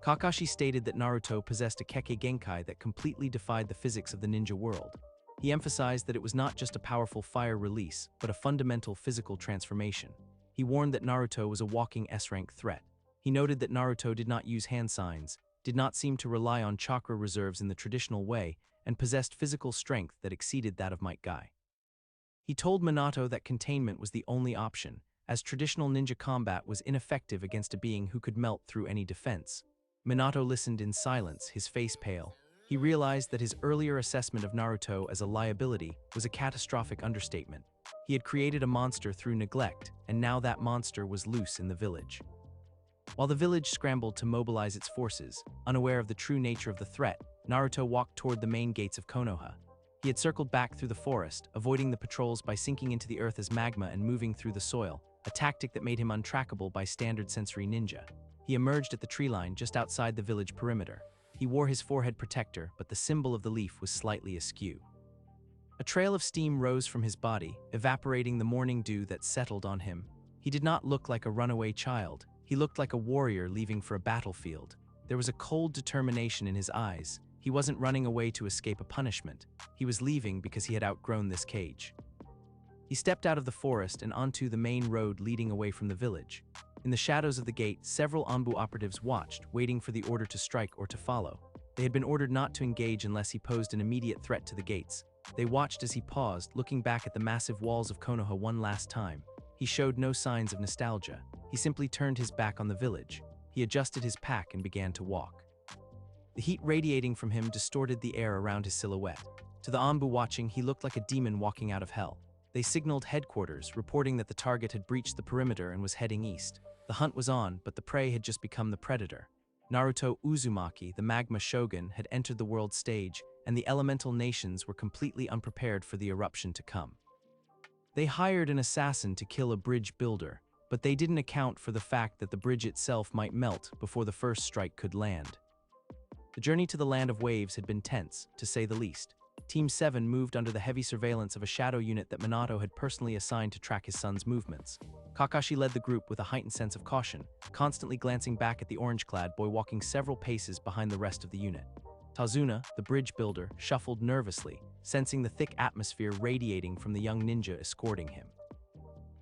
Kakashi stated that Naruto possessed a Kekkei Genkai that completely defied the physics of the ninja world. He emphasized that it was not just a powerful fire release, but a fundamental physical transformation. He warned that Naruto was a walking S-rank threat. He noted that Naruto did not use hand signs, did not seem to rely on chakra reserves in the traditional way, and possessed physical strength that exceeded that of Might Guy. He told Minato that containment was the only option, as traditional ninja combat was ineffective against a being who could melt through any defense. Minato listened in silence, his face pale. He realized that his earlier assessment of Naruto as a liability was a catastrophic understatement. He had created a monster through neglect, and now that monster was loose in the village. While the village scrambled to mobilize its forces, unaware of the true nature of the threat, Naruto walked toward the main gates of Konoha. He had circled back through the forest, avoiding the patrols by sinking into the earth as magma and moving through the soil, a tactic that made him untrackable by standard sensory ninja. He emerged at the tree line just outside the village perimeter. He wore his forehead protector, but the symbol of the leaf was slightly askew. A trail of steam rose from his body, evaporating the morning dew that settled on him. He did not look like a runaway child. He looked like a warrior leaving for a battlefield. There was a cold determination in his eyes. He wasn't running away to escape a punishment. He was leaving because he had outgrown this cage. He stepped out of the forest and onto the main road leading away from the village. In the shadows of the gate, several Anbu operatives watched, waiting for the order to strike or to follow. They had been ordered not to engage unless he posed an immediate threat to the gates. They watched as he paused, looking back at the massive walls of Konoha one last time. He showed no signs of nostalgia. He simply turned his back on the village. He adjusted his pack and began to walk. The heat radiating from him distorted the air around his silhouette. To the Anbu watching, he looked like a demon walking out of hell. They signaled headquarters, reporting that the target had breached the perimeter and was heading east. The hunt was on, but the prey had just become the predator. Naruto Uzumaki, the magma shogun, had entered the world stage, and the elemental nations were completely unprepared for the eruption to come. They hired an assassin to kill a bridge builder, but they didn't account for the fact that the bridge itself might melt before the first strike could land. The journey to the Land of Waves had been tense, to say the least. Team 7 moved under the heavy surveillance of a shadow unit that Minato had personally assigned to track his son's movements. Kakashi led the group with a heightened sense of caution, constantly glancing back at the orange-clad boy walking several paces behind the rest of the unit. Tazuna, the bridge builder, shuffled nervously, sensing the thick atmosphere radiating from the young ninja escorting him.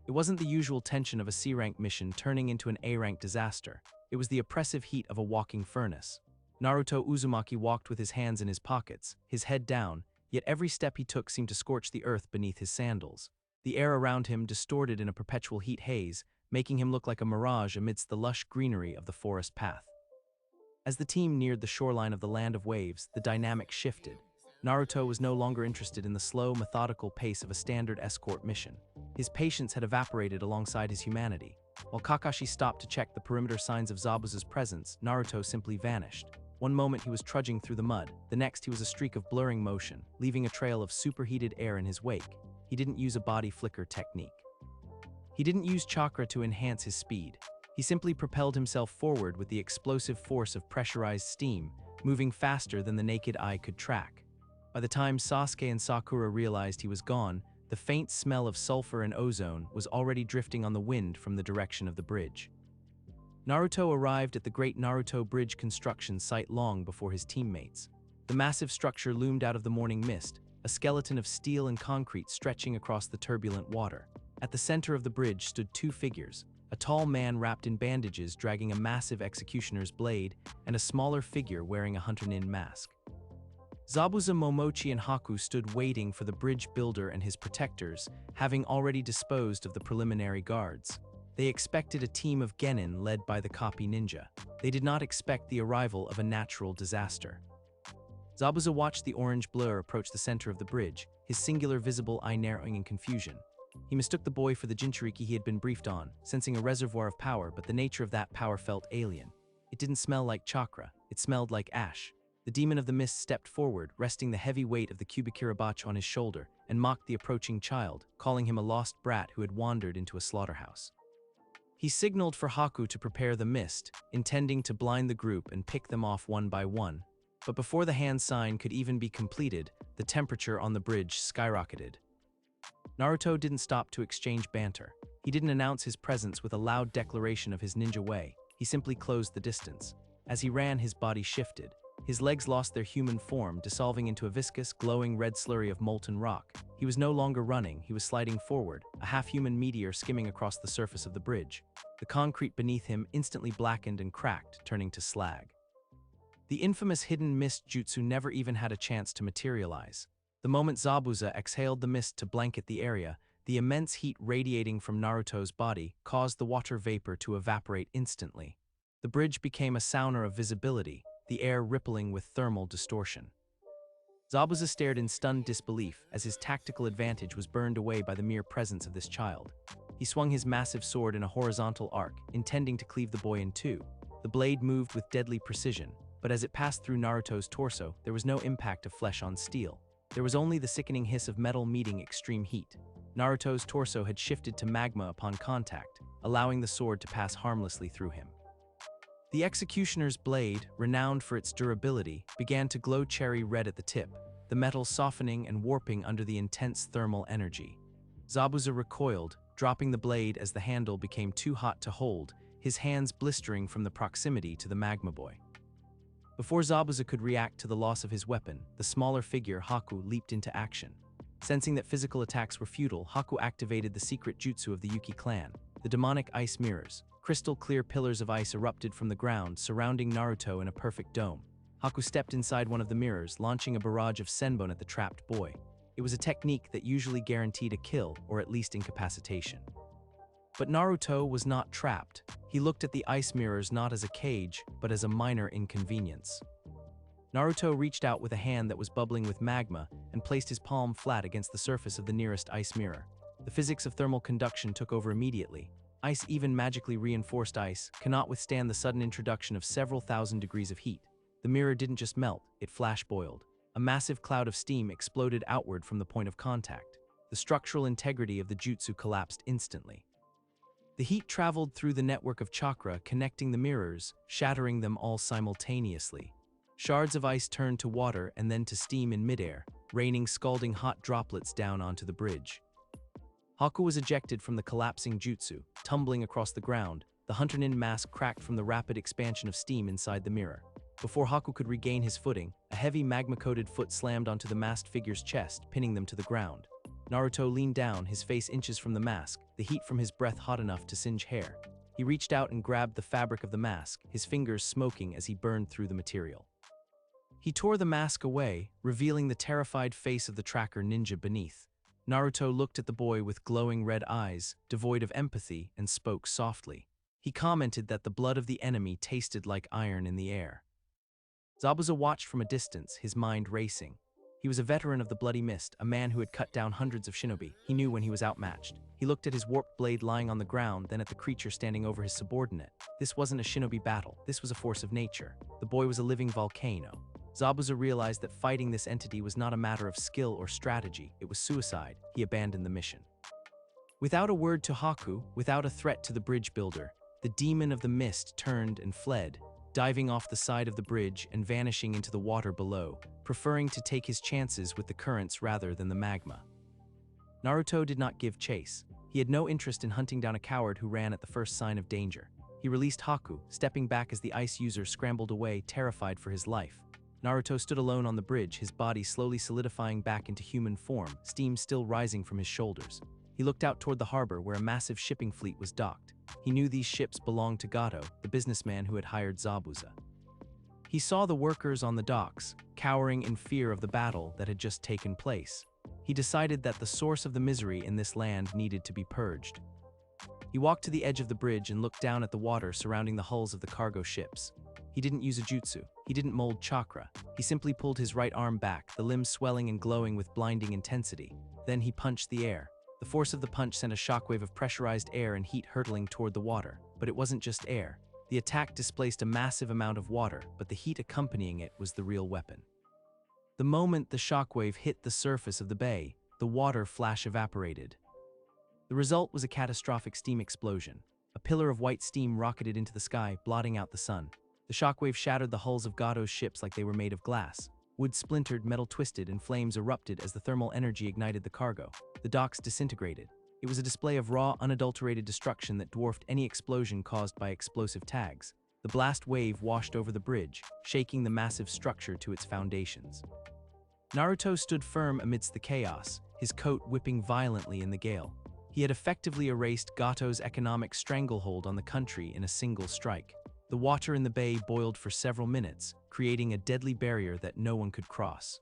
It wasn't the usual tension of a C-rank mission turning into an A-rank disaster. It was the oppressive heat of a walking furnace. Naruto Uzumaki walked with his hands in his pockets, his head down, yet every step he took seemed to scorch the earth beneath his sandals. The air around him distorted in a perpetual heat haze, making him look like a mirage amidst the lush greenery of the forest path. As the team neared the shoreline of the Land of Waves, the dynamic shifted. Naruto was no longer interested in the slow, methodical pace of a standard escort mission. His patience had evaporated alongside his humanity. While Kakashi stopped to check the perimeter signs of Zabuza's presence, Naruto simply vanished. One moment he was trudging through the mud, the next he was a streak of blurring motion, leaving a trail of superheated air in his wake. He didn't use a body flicker technique. He didn't use chakra to enhance his speed. He simply propelled himself forward with the explosive force of pressurized steam, moving faster than the naked eye could track. By the time Sasuke and Sakura realized he was gone, the faint smell of sulfur and ozone was already drifting on the wind from the direction of the bridge. Naruto arrived at the Great Naruto Bridge construction site long before his teammates. The massive structure loomed out of the morning mist, a skeleton of steel and concrete stretching across the turbulent water. At the center of the bridge stood two figures, a tall man wrapped in bandages dragging a massive executioner's blade, and a smaller figure wearing a hunter-nin mask. Zabuza, Momochi, and Haku stood waiting for the bridge builder and his protectors, having already disposed of the preliminary guards. They expected a team of genin led by the copy ninja. They did not expect the arrival of a natural disaster. Zabuza watched the orange blur approach the center of the bridge, his singular visible eye narrowing in confusion. He mistook the boy for the Jinchuriki he had been briefed on, sensing a reservoir of power, but the nature of that power felt alien. It didn't smell like chakra, it smelled like ash. The demon of the mist stepped forward, resting the heavy weight of the Kubikirabach on his shoulder, and mocked the approaching child, calling him a lost brat who had wandered into a slaughterhouse. He signaled for Haku to prepare the mist, intending to blind the group and pick them off one by one. But before the hand sign could even be completed, the temperature on the bridge skyrocketed. Naruto didn't stop to exchange banter. He didn't announce his presence with a loud declaration of his ninja way. He simply closed the distance. As he ran, his body shifted. His legs lost their human form, dissolving into a viscous, glowing red slurry of molten rock. He was no longer running, he was sliding forward, a half-human meteor skimming across the surface of the bridge. The concrete beneath him instantly blackened and cracked, turning to slag. The infamous hidden mist jutsu never even had a chance to materialize. The moment Zabuza exhaled the mist to blanket the area, the immense heat radiating from Naruto's body caused the water vapor to evaporate instantly. The bridge became a sauna of visibility, the air rippling with thermal distortion. Zabuza stared in stunned disbelief as his tactical advantage was burned away by the mere presence of this child. He swung his massive sword in a horizontal arc, intending to cleave the boy in two. The blade moved with deadly precision, but as it passed through Naruto's torso, there was no impact of flesh on steel. There was only the sickening hiss of metal meeting extreme heat. Naruto's torso had shifted to magma upon contact, allowing the sword to pass harmlessly through him. The executioner's blade, renowned for its durability, began to glow cherry red at the tip, the metal softening and warping under the intense thermal energy. Zabuza recoiled, dropping the blade as the handle became too hot to hold, his hands blistering from the proximity to the magma boy. Before Zabuza could react to the loss of his weapon, the smaller figure, Haku, leaped into action. Sensing that physical attacks were futile, Haku activated the secret jutsu of the Yuki clan, the demonic ice mirrors. Crystal-clear pillars of ice erupted from the ground, surrounding Naruto in a perfect dome. Haku stepped inside one of the mirrors, launching a barrage of senbon at the trapped boy. It was a technique that usually guaranteed a kill, or at least incapacitation. But Naruto was not trapped. He looked at the ice mirrors not as a cage, but as a minor inconvenience. Naruto reached out with a hand that was bubbling with magma and placed his palm flat against the surface of the nearest ice mirror. The physics of thermal conduction took over immediately. Ice, even magically reinforced ice, cannot withstand the sudden introduction of several thousand degrees of heat. The mirror didn't just melt, it flash-boiled. A massive cloud of steam exploded outward from the point of contact. The structural integrity of the jutsu collapsed instantly. The heat traveled through the network of chakra connecting the mirrors, shattering them all simultaneously. Shards of ice turned to water and then to steam in midair, raining scalding hot droplets down onto the bridge. Haku was ejected from the collapsing jutsu, tumbling across the ground. The Hunter-nin mask cracked from the rapid expansion of steam inside the mirror. Before Haku could regain his footing, a heavy magma-coated foot slammed onto the masked figure's chest, pinning them to the ground. Naruto leaned down, his face inches from the mask, the heat from his breath hot enough to singe hair. He reached out and grabbed the fabric of the mask, his fingers smoking as he burned through the material. He tore the mask away, revealing the terrified face of the tracker ninja beneath. Naruto looked at the boy with glowing red eyes, devoid of empathy, and spoke softly. He commented that the blood of the enemy tasted like iron in the air. Zabuza watched from a distance, his mind racing. He was a veteran of the Bloody Mist, a man who had cut down hundreds of shinobi. He knew when he was outmatched. He looked at his warped blade lying on the ground, then at the creature standing over his subordinate. This wasn't a shinobi battle, this was a force of nature. The boy was a living volcano. Zabuza realized that fighting this entity was not a matter of skill or strategy, it was suicide. He abandoned the mission. Without a word to Haku, without a threat to the bridge builder, the demon of the mist turned and fled, diving off the side of the bridge and vanishing into the water below, preferring to take his chances with the currents rather than the magma. Naruto did not give chase. He had no interest in hunting down a coward who ran at the first sign of danger. He released Haku, stepping back as the ice user scrambled away, terrified for his life. Naruto stood alone on the bridge, his body slowly solidifying back into human form, steam still rising from his shoulders. He looked out toward the harbor where a massive shipping fleet was docked. He knew these ships belonged to Gato, the businessman who had hired Zabuza. He saw the workers on the docks, cowering in fear of the battle that had just taken place. He decided that the source of the misery in this land needed to be purged. He walked to the edge of the bridge and looked down at the water surrounding the hulls of the cargo ships. He didn't use a jutsu. He didn't mold chakra. He simply pulled his right arm back, the limbs swelling and glowing with blinding intensity. Then he punched the air. The force of the punch sent a shockwave of pressurized air and heat hurtling toward the water. But it wasn't just air. The attack displaced a massive amount of water, but the heat accompanying it was the real weapon. The moment the shockwave hit the surface of the bay, the water flash evaporated. The result was a catastrophic steam explosion. A pillar of white steam rocketed into the sky, blotting out the sun. The shockwave shattered the hulls of Gato's ships like they were made of glass. Wood splintered, metal twisted, and flames erupted as the thermal energy ignited the cargo. The docks disintegrated. It was a display of raw, unadulterated destruction that dwarfed any explosion caused by explosive tags. The blast wave washed over the bridge, shaking the massive structure to its foundations. Naruto stood firm amidst the chaos, his coat whipping violently in the gale. He had effectively erased Gato's economic stranglehold on the country in a single strike. The water in the bay boiled for several minutes, creating a deadly barrier that no one could cross.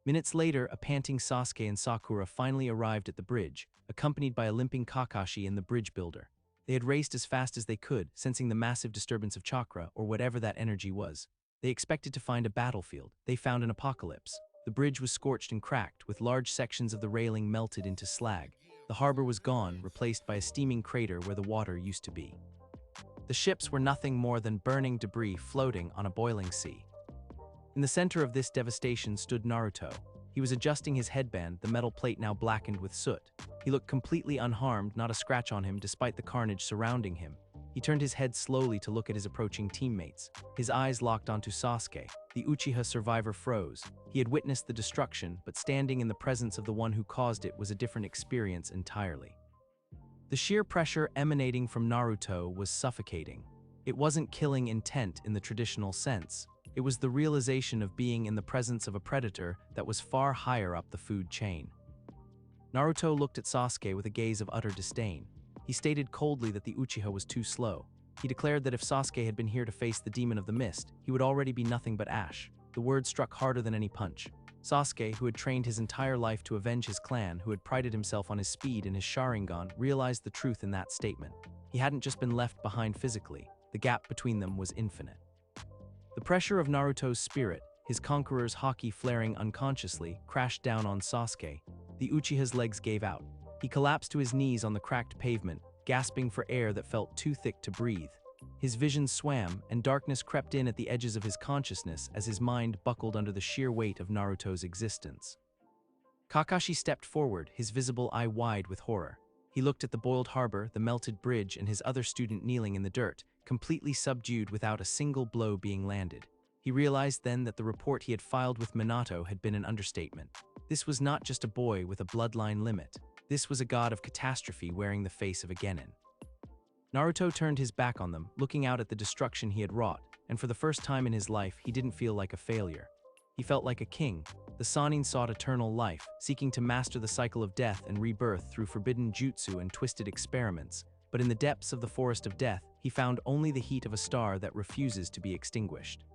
Minutes later, a panting Sasuke and Sakura finally arrived at the bridge, accompanied by a limping Kakashi and the bridge builder. They had raced as fast as they could, sensing the massive disturbance of chakra, or whatever that energy was. They expected to find a battlefield. They found an apocalypse. The bridge was scorched and cracked, with large sections of the railing melted into slag. The harbor was gone, replaced by a steaming crater where the water used to be. The ships were nothing more than burning debris floating on a boiling sea. In the center of this devastation stood Naruto. He was adjusting his headband, the metal plate now blackened with soot. He looked completely unharmed, not a scratch on him despite the carnage surrounding him. He turned his head slowly to look at his approaching teammates. His eyes locked onto Sasuke. The Uchiha survivor froze. He had witnessed the destruction, but standing in the presence of the one who caused it was a different experience entirely. The sheer pressure emanating from Naruto was suffocating. It wasn't killing intent in the traditional sense. It was the realization of being in the presence of a predator that was far higher up the food chain. Naruto looked at Sasuke with a gaze of utter disdain. He stated coldly that the Uchiha was too slow. He declared that if Sasuke had been here to face the demon of the mist, he would already be nothing but ash. The words struck harder than any punch. Sasuke, who had trained his entire life to avenge his clan, who had prided himself on his speed and his Sharingan, realized the truth in that statement. He hadn't just been left behind physically. The gap between them was infinite. The pressure of Naruto's spirit, his conqueror's Haki flaring unconsciously, crashed down on Sasuke. The Uchiha's legs gave out. He collapsed to his knees on the cracked pavement, gasping for air that felt too thick to breathe. His vision swam, and darkness crept in at the edges of his consciousness as his mind buckled under the sheer weight of Naruto's existence. Kakashi stepped forward, his visible eye wide with horror. He looked at the boiled harbor, the melted bridge, and his other student kneeling in the dirt, completely subdued without a single blow being landed. He realized then that the report he had filed with Minato had been an understatement. This was not just a boy with a bloodline limit. This was a god of catastrophe wearing the face of a genin. Naruto turned his back on them, looking out at the destruction he had wrought, and for the first time in his life, he didn't feel like a failure. He felt like a king. The Sannin sought eternal life, seeking to master the cycle of death and rebirth through forbidden jutsu and twisted experiments. But in the depths of the forest of death, he found only the heat of a star that refuses to be extinguished.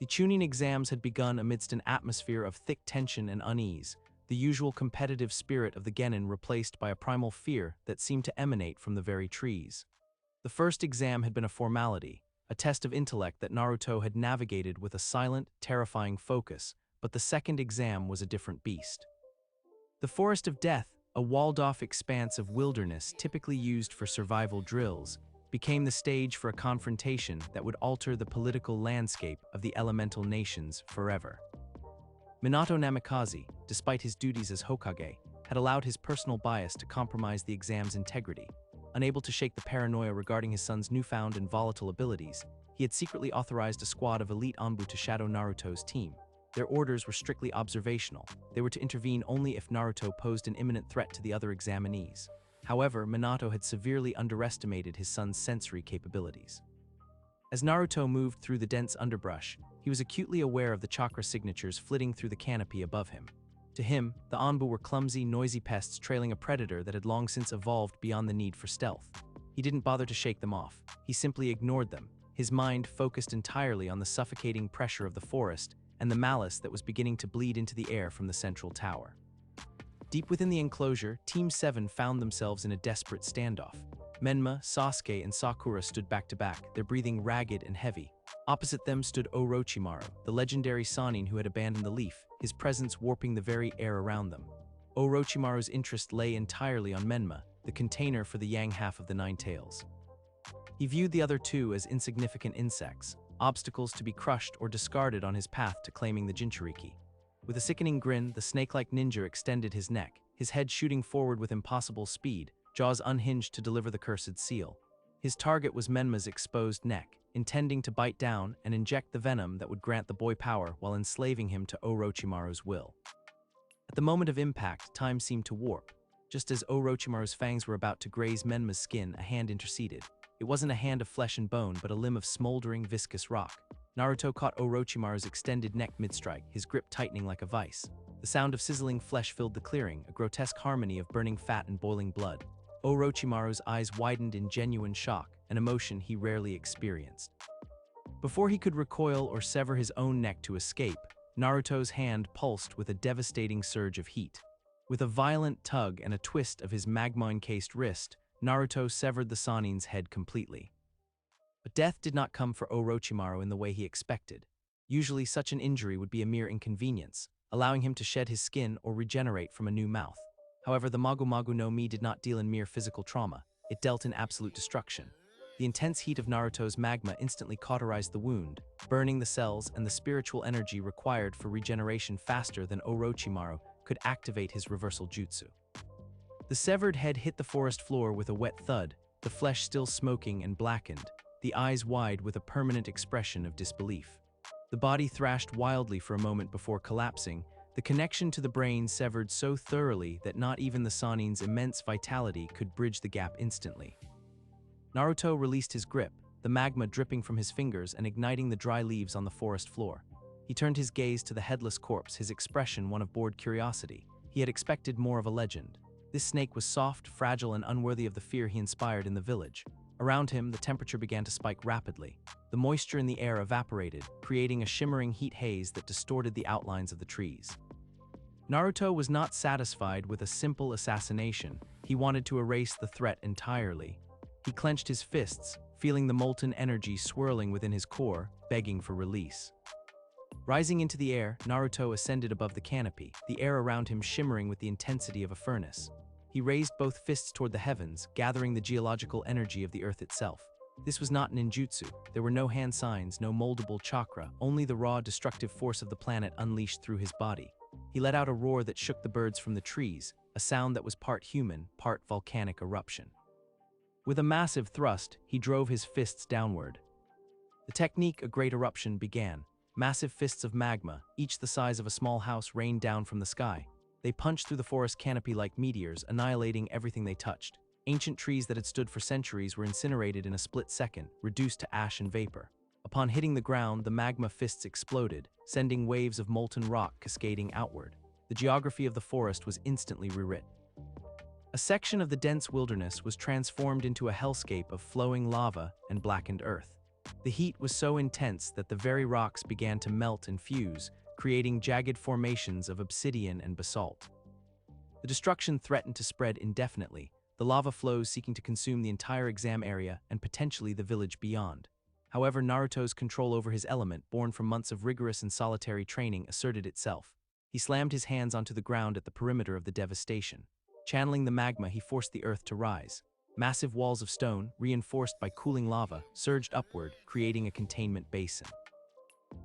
The Chunin exams had begun amidst an atmosphere of thick tension and unease, the usual competitive spirit of the genin replaced by a primal fear that seemed to emanate from the very trees. The first exam had been a formality, a test of intellect that Naruto had navigated with a silent, terrifying focus, but the second exam was a different beast. The forest of death, a walled-off expanse of wilderness typically used for survival drills, became the stage for a confrontation that would alter the political landscape of the elemental nations forever. Minato Namikaze, despite his duties as Hokage, had allowed his personal bias to compromise the exam's integrity. Unable to shake the paranoia regarding his son's newfound and volatile abilities, he had secretly authorized a squad of elite Anbu to shadow Naruto's team. Their orders were strictly observational. They were to intervene only if Naruto posed an imminent threat to the other examinees. However, Minato had severely underestimated his son's sensory capabilities. As Naruto moved through the dense underbrush, he was acutely aware of the chakra signatures flitting through the canopy above him. To him, the Anbu were clumsy, noisy pests trailing a predator that had long since evolved beyond the need for stealth. He didn't bother to shake them off. He simply ignored them, his mind focused entirely on the suffocating pressure of the forest and the malice that was beginning to bleed into the air from the central tower. Deep within the enclosure, Team 7 found themselves in a desperate standoff. Menma, Sasuke, and Sakura stood back to back, their breathing ragged and heavy. Opposite them stood Orochimaru, the legendary Sannin who had abandoned the leaf, his presence warping the very air around them. Orochimaru's interest lay entirely on Menma, the container for the yang half of the Nine Tails. He viewed the other two as insignificant insects, obstacles to be crushed or discarded on his path to claiming the Jinchuriki. With a sickening grin, the snake-like ninja extended his neck, his head shooting forward with impossible speed, jaws unhinged to deliver the cursed seal. His target was Menma's exposed neck, intending to bite down and inject the venom that would grant the boy power while enslaving him to Orochimaru's will. At the moment of impact, time seemed to warp. Just as Orochimaru's fangs were about to graze Menma's skin, a hand interceded. It wasn't a hand of flesh and bone, but a limb of smoldering, viscous rock. Naruto caught Orochimaru's extended neck mid-strike, his grip tightening like a vice. The sound of sizzling flesh filled the clearing, a grotesque harmony of burning fat and boiling blood. Orochimaru's eyes widened in genuine shock, an emotion he rarely experienced. Before he could recoil or sever his own neck to escape, Naruto's hand pulsed with a devastating surge of heat. With a violent tug and a twist of his magma-encased wrist, Naruto severed the Sannin's head completely. But death did not come for Orochimaru in the way he expected. Usually such an injury would be a mere inconvenience, allowing him to shed his skin or regenerate from a new mouth. However, the Magu Magu no Mi did not deal in mere physical trauma, it dealt in absolute destruction. The intense heat of Naruto's magma instantly cauterized the wound, burning the cells and the spiritual energy required for regeneration faster than Orochimaru could activate his reversal jutsu. The severed head hit the forest floor with a wet thud, the flesh still smoking and blackened, the eyes wide with a permanent expression of disbelief. The body thrashed wildly for a moment before collapsing, the connection to the brain severed so thoroughly that not even the Sannin's immense vitality could bridge the gap instantly. Naruto released his grip, the magma dripping from his fingers and igniting the dry leaves on the forest floor. He turned his gaze to the headless corpse, his expression one of bored curiosity. He had expected more of a legend. This snake was soft, fragile, and unworthy of the fear he inspired in the village. Around him, the temperature began to spike rapidly. The moisture in the air evaporated, creating a shimmering heat haze that distorted the outlines of the trees. Naruto was not satisfied with a simple assassination. He wanted to erase the threat entirely. He clenched his fists, feeling the molten energy swirling within his core, begging for release. Rising into the air, Naruto ascended above the canopy, the air around him shimmering with the intensity of a furnace. He raised both fists toward the heavens, gathering the geological energy of the earth itself. This was not ninjutsu. There were no hand signs, no moldable chakra, only the raw, destructive force of the planet unleashed through his body. He let out a roar that shook the birds from the trees, a sound that was part human, part volcanic eruption. With a massive thrust, he drove his fists downward. The technique, a great eruption, began. Massive fists of magma, each the size of a small house, rained down from the sky. They punched through the forest canopy like meteors, annihilating everything they touched. Ancient trees that had stood for centuries were incinerated in a split second, reduced to ash and vapor. Upon hitting the ground, the magma fists exploded, sending waves of molten rock cascading outward. The geography of the forest was instantly rewritten. A section of the dense wilderness was transformed into a hellscape of flowing lava and blackened earth. The heat was so intense that the very rocks began to melt and fuse, creating jagged formations of obsidian and basalt. The destruction threatened to spread indefinitely, the lava flows seeking to consume the entire exam area and potentially the village beyond. However, Naruto's control over his element, born from months of rigorous and solitary training, asserted itself. He slammed his hands onto the ground at the perimeter of the devastation. Channeling the magma, he forced the earth to rise. Massive walls of stone, reinforced by cooling lava, surged upward, creating a containment basin.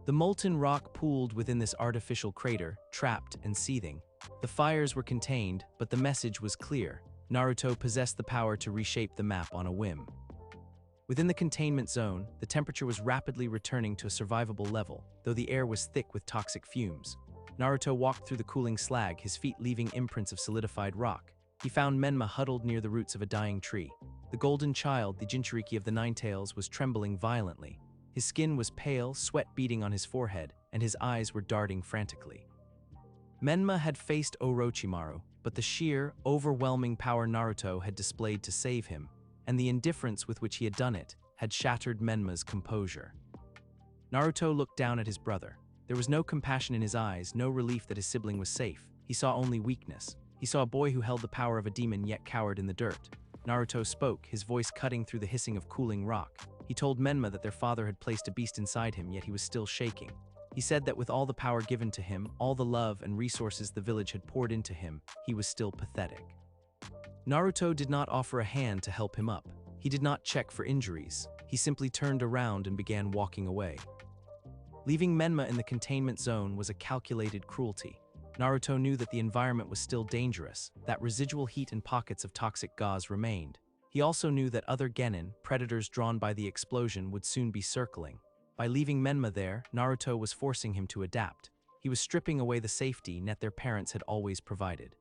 The molten rock pooled within this artificial crater, trapped and seething. The fires were contained, but the message was clear. Naruto possessed the power to reshape the map on a whim. Within the containment zone, the temperature was rapidly returning to a survivable level, though the air was thick with toxic fumes. Naruto walked through the cooling slag, his feet leaving imprints of solidified rock. He found Menma huddled near the roots of a dying tree. The golden child, the Jinchuriki of the Nine Tails, was trembling violently. His skin was pale, sweat beading on his forehead, and his eyes were darting frantically. Menma had faced Orochimaru, but the sheer, overwhelming power Naruto had displayed to save him, and the indifference with which he had done it, had shattered Menma's composure. Naruto looked down at his brother. There was no compassion in his eyes, no relief that his sibling was safe. He saw only weakness. He saw a boy who held the power of a demon yet cowered in the dirt. Naruto spoke, his voice cutting through the hissing of cooling rock. He told Menma that their father had placed a beast inside him, yet he was still shaking. He said that with all the power given to him, all the love and resources the village had poured into him, he was still pathetic. Naruto did not offer a hand to help him up. He did not check for injuries. He simply turned around and began walking away. Leaving Menma in the containment zone was a calculated cruelty. Naruto knew that the environment was still dangerous, that residual heat and pockets of toxic gauze remained. He also knew that other genin, predators drawn by the explosion, would soon be circling. By leaving Menma there, Naruto was forcing him to adapt. He was stripping away the safety net their parents had always provided.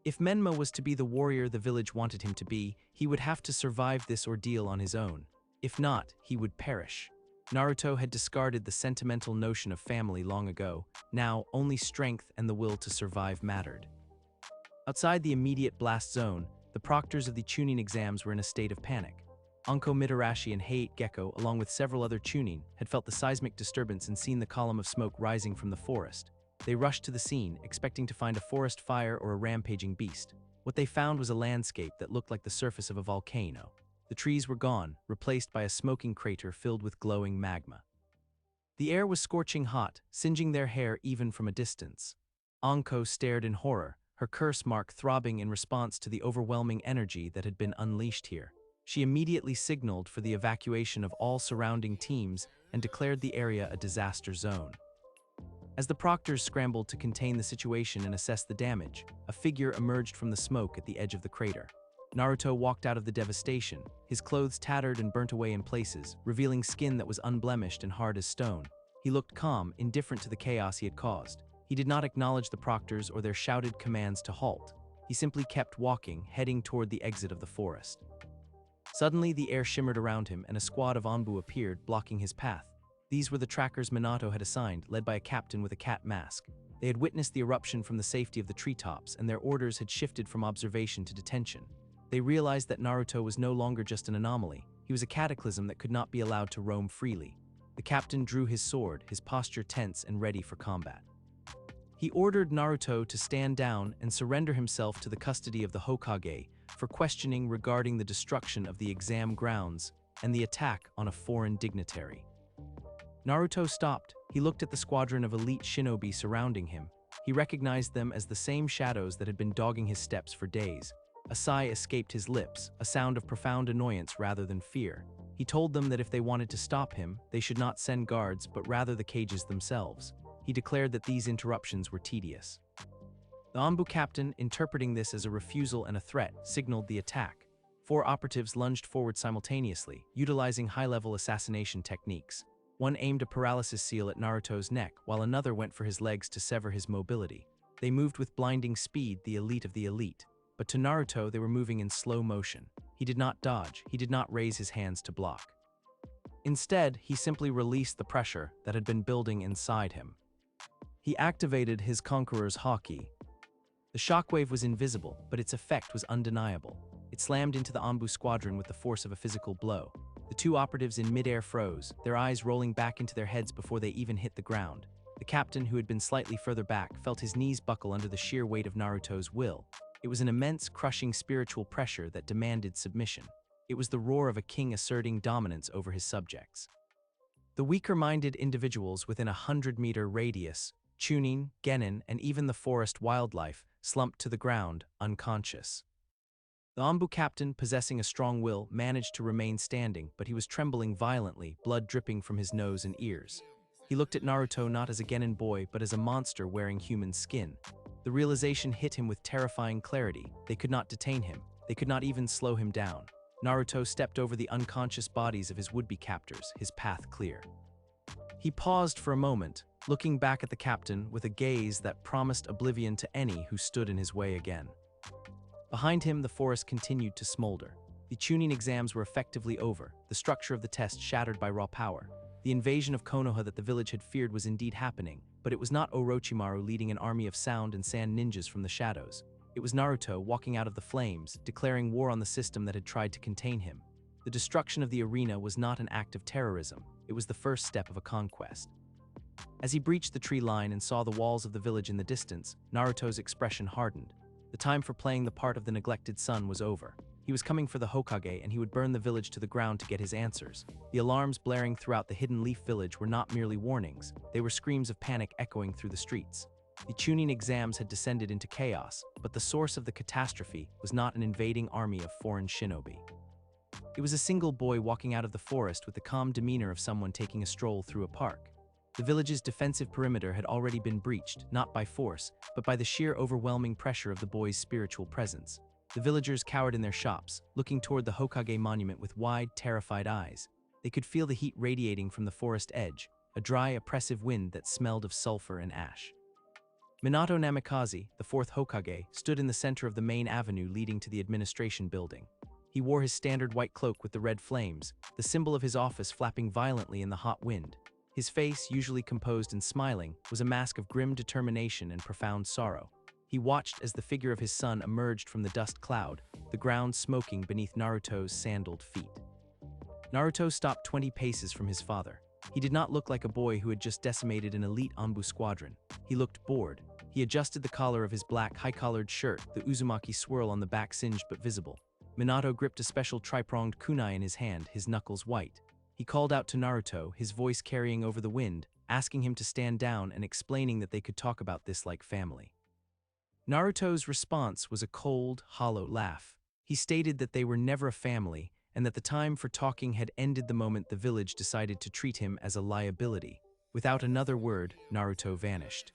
If Menma was to be the warrior the village wanted him to be, he would have to survive this ordeal on his own. If not, he would perish. Naruto had discarded the sentimental notion of family long ago. Now, only strength and the will to survive mattered. Outside the immediate blast zone, the proctors of the Chunin exams were in a state of panic. Anko Mitarashi and Height Gecko, along with several other Chunin, had felt the seismic disturbance and seen the column of smoke rising from the forest. They rushed to the scene, expecting to find a forest fire or a rampaging beast. What they found was a landscape that looked like the surface of a volcano. The trees were gone, replaced by a smoking crater filled with glowing magma. The air was scorching hot, singeing their hair even from a distance. Anko stared in horror, her curse mark throbbing in response to the overwhelming energy that had been unleashed here. She immediately signaled for the evacuation of all surrounding teams and declared the area a disaster zone. As the proctors scrambled to contain the situation and assess the damage, a figure emerged from the smoke at the edge of the crater. Naruto walked out of the devastation, his clothes tattered and burnt away in places, revealing skin that was unblemished and hard as stone. He looked calm, indifferent to the chaos he had caused. He did not acknowledge the proctors or their shouted commands to halt. He simply kept walking, heading toward the exit of the forest. Suddenly, the air shimmered around him and a squad of Anbu appeared, blocking his path. These were the trackers Minato had assigned, led by a captain with a cat mask. They had witnessed the eruption from the safety of the treetops, and their orders had shifted from observation to detention. They realized that Naruto was no longer just an anomaly. He was a cataclysm that could not be allowed to roam freely. The captain drew his sword, his posture tense and ready for combat. He ordered Naruto to stand down and surrender himself to the custody of the Hokage for questioning regarding the destruction of the exam grounds and the attack on a foreign dignitary. Naruto stopped. He looked at the squadron of elite shinobi surrounding him. He recognized them as the same shadows that had been dogging his steps for days. A sigh escaped his lips, a sound of profound annoyance rather than fear. He told them that if they wanted to stop him, they should not send guards but rather the cages themselves. He declared that these interruptions were tedious. The Anbu captain, interpreting this as a refusal and a threat, signaled the attack. 4 operatives lunged forward simultaneously, utilizing high-level assassination techniques. One aimed a paralysis seal at Naruto's neck, while another went for his legs to sever his mobility. They moved with blinding speed, the elite of the elite. But to Naruto, they were moving in slow motion. He did not dodge, he did not raise his hands to block. Instead, he simply released the pressure that had been building inside him. He activated his conqueror's Haki. The shockwave was invisible, but its effect was undeniable. It slammed into the Anbu squadron with the force of a physical blow. The 2 operatives in midair froze, their eyes rolling back into their heads before they even hit the ground. The captain, who had been slightly further back, felt his knees buckle under the sheer weight of Naruto's will. It was an immense, crushing spiritual pressure that demanded submission. It was the roar of a king asserting dominance over his subjects. The weaker-minded individuals within a 100-meter radius, Chunin, Genin, and even the forest wildlife, slumped to the ground, unconscious. The Anbu captain, possessing a strong will, managed to remain standing, but he was trembling violently, blood dripping from his nose and ears. He looked at Naruto not as a Genin boy, but as a monster wearing human skin. The realization hit him with terrifying clarity. They could not detain him. They could not even slow him down. Naruto stepped over the unconscious bodies of his would-be captors, his path clear. He paused for a moment, looking back at the captain with a gaze that promised oblivion to any who stood in his way again. Behind him, the forest continued to smolder. The Chunin exams were effectively over, the structure of the test shattered by raw power. The invasion of Konoha that the village had feared was indeed happening, but it was not Orochimaru leading an army of sound and sand ninjas from the shadows. It was Naruto walking out of the flames, declaring war on the system that had tried to contain him. The destruction of the arena was not an act of terrorism, it was the first step of a conquest. As he breached the tree line and saw the walls of the village in the distance, Naruto's expression hardened. The time for playing the part of the neglected son was over. He was coming for the Hokage, and he would burn the village to the ground to get his answers. The alarms blaring throughout the Hidden Leaf village were not merely warnings, they were screams of panic echoing through the streets. The Chunin exams had descended into chaos, but the source of the catastrophe was not an invading army of foreign shinobi. It was a single boy walking out of the forest with the calm demeanor of someone taking a stroll through a park. The village's defensive perimeter had already been breached, not by force, but by the sheer overwhelming pressure of the boy's spiritual presence. The villagers cowered in their shops, looking toward the Hokage monument with wide, terrified eyes. They could feel the heat radiating from the forest edge, a dry, oppressive wind that smelled of sulfur and ash. Minato Namikaze, the fourth Hokage, stood in the center of the main avenue leading to the administration building. He wore his standard white cloak with the red flames, the symbol of his office flapping violently in the hot wind. His face, usually composed and smiling, was a mask of grim determination and profound sorrow. He watched as the figure of his son emerged from the dust cloud, the ground smoking beneath Naruto's sandaled feet. Naruto stopped 20 paces from his father. He did not look like a boy who had just decimated an elite Anbu squadron. He looked bored. He adjusted the collar of his black, high-collared shirt, the Uzumaki swirl on the back singed but visible. Minato gripped a special tri-pronged kunai in his hand, his knuckles white. He called out to Naruto, his voice carrying over the wind, asking him to stand down and explaining that they could talk about this like family. Naruto's response was a cold, hollow laugh. He stated that they were never a family, and that the time for talking had ended the moment the village decided to treat him as a liability. Without another word, Naruto vanished.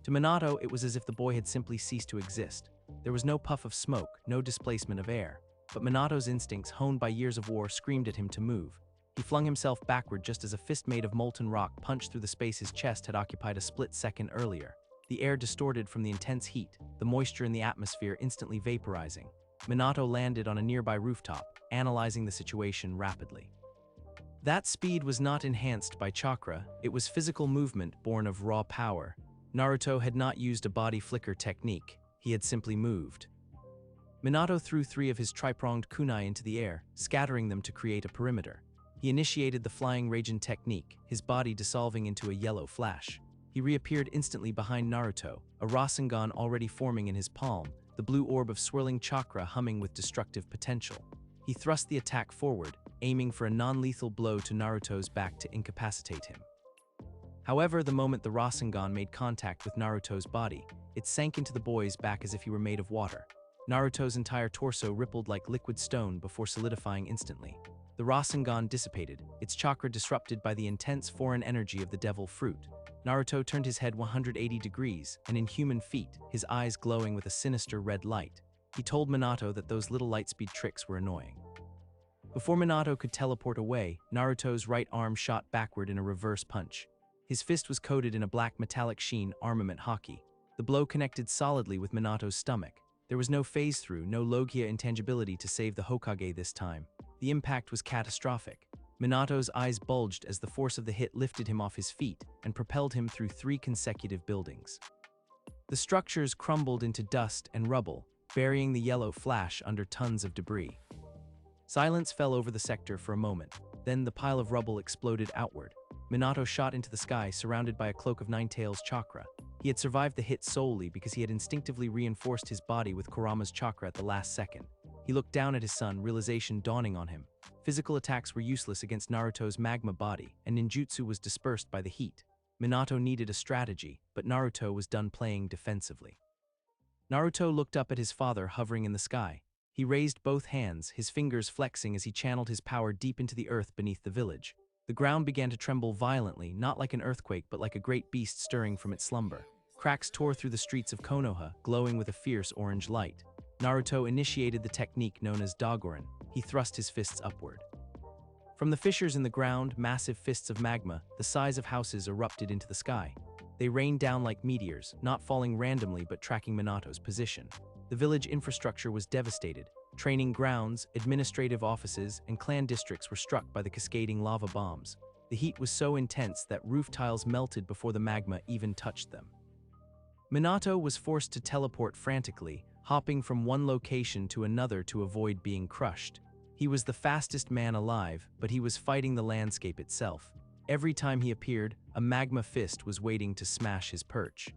To Minato, it was as if the boy had simply ceased to exist. There was no puff of smoke, no displacement of air. But Minato's instincts, honed by years of war, screamed at him to move. He flung himself backward just as a fist made of molten rock punched through the space his chest had occupied a split second earlier. The air distorted from the intense heat, the moisture in the atmosphere instantly vaporizing. Minato landed on a nearby rooftop, analyzing the situation rapidly. That speed was not enhanced by chakra, it was physical movement born of raw power. Naruto had not used a body flicker technique, he had simply moved. Minato threw 3 of his tri-pronged kunai into the air, scattering them to create a perimeter. He initiated the flying Raijin technique, his body dissolving into a yellow flash. He reappeared instantly behind Naruto, a Rasengan already forming in his palm, the blue orb of swirling chakra humming with destructive potential. He thrust the attack forward, aiming for a non-lethal blow to Naruto's back to incapacitate him. However, the moment the Rasengan made contact with Naruto's body, it sank into the boy's back as if he were made of water. Naruto's entire torso rippled like liquid stone before solidifying instantly. The Rasengan dissipated, its chakra disrupted by the intense foreign energy of the devil fruit. Naruto turned his head 180 degrees, an inhuman feat, his eyes glowing with a sinister red light. He told Minato that those little lightspeed tricks were annoying. Before Minato could teleport away, Naruto's right arm shot backward in a reverse punch. His fist was coated in a black metallic sheen armament Haki. The blow connected solidly with Minato's stomach. There was no phase-through, no Logia intangibility to save the Hokage this time. The impact was catastrophic. Minato's eyes bulged as the force of the hit lifted him off his feet and propelled him through 3 consecutive buildings. The structures crumbled into dust and rubble, burying the yellow flash under tons of debris. Silence fell over the sector for a moment. Then the pile of rubble exploded outward. Minato shot into the sky, surrounded by a cloak of Nine Tails chakra. He had survived the hit solely because he had instinctively reinforced his body with Kurama's chakra at the last second. He looked down at his son, realization dawning on him. Physical attacks were useless against Naruto's magma body, and ninjutsu was dispersed by the heat. Minato needed a strategy, but Naruto was done playing defensively. Naruto looked up at his father hovering in the sky. He raised both hands, his fingers flexing as he channeled his power deep into the earth beneath the village. The ground began to tremble violently, not like an earthquake but like a great beast stirring from its slumber. Cracks tore through the streets of Konoha, glowing with a fierce orange light. Naruto initiated the technique known as Dagoran. He thrust his fists upward. From the fissures in the ground, massive fists of magma, the size of houses, erupted into the sky. They rained down like meteors, not falling randomly but tracking Minato's position. The village infrastructure was devastated. Training grounds, administrative offices, and clan districts were struck by the cascading lava bombs. The heat was so intense that roof tiles melted before the magma even touched them. Minato was forced to teleport frantically, hopping from one location to another to avoid being crushed. He was the fastest man alive, but he was fighting the landscape itself. Every time he appeared, a magma fist was waiting to smash his perch.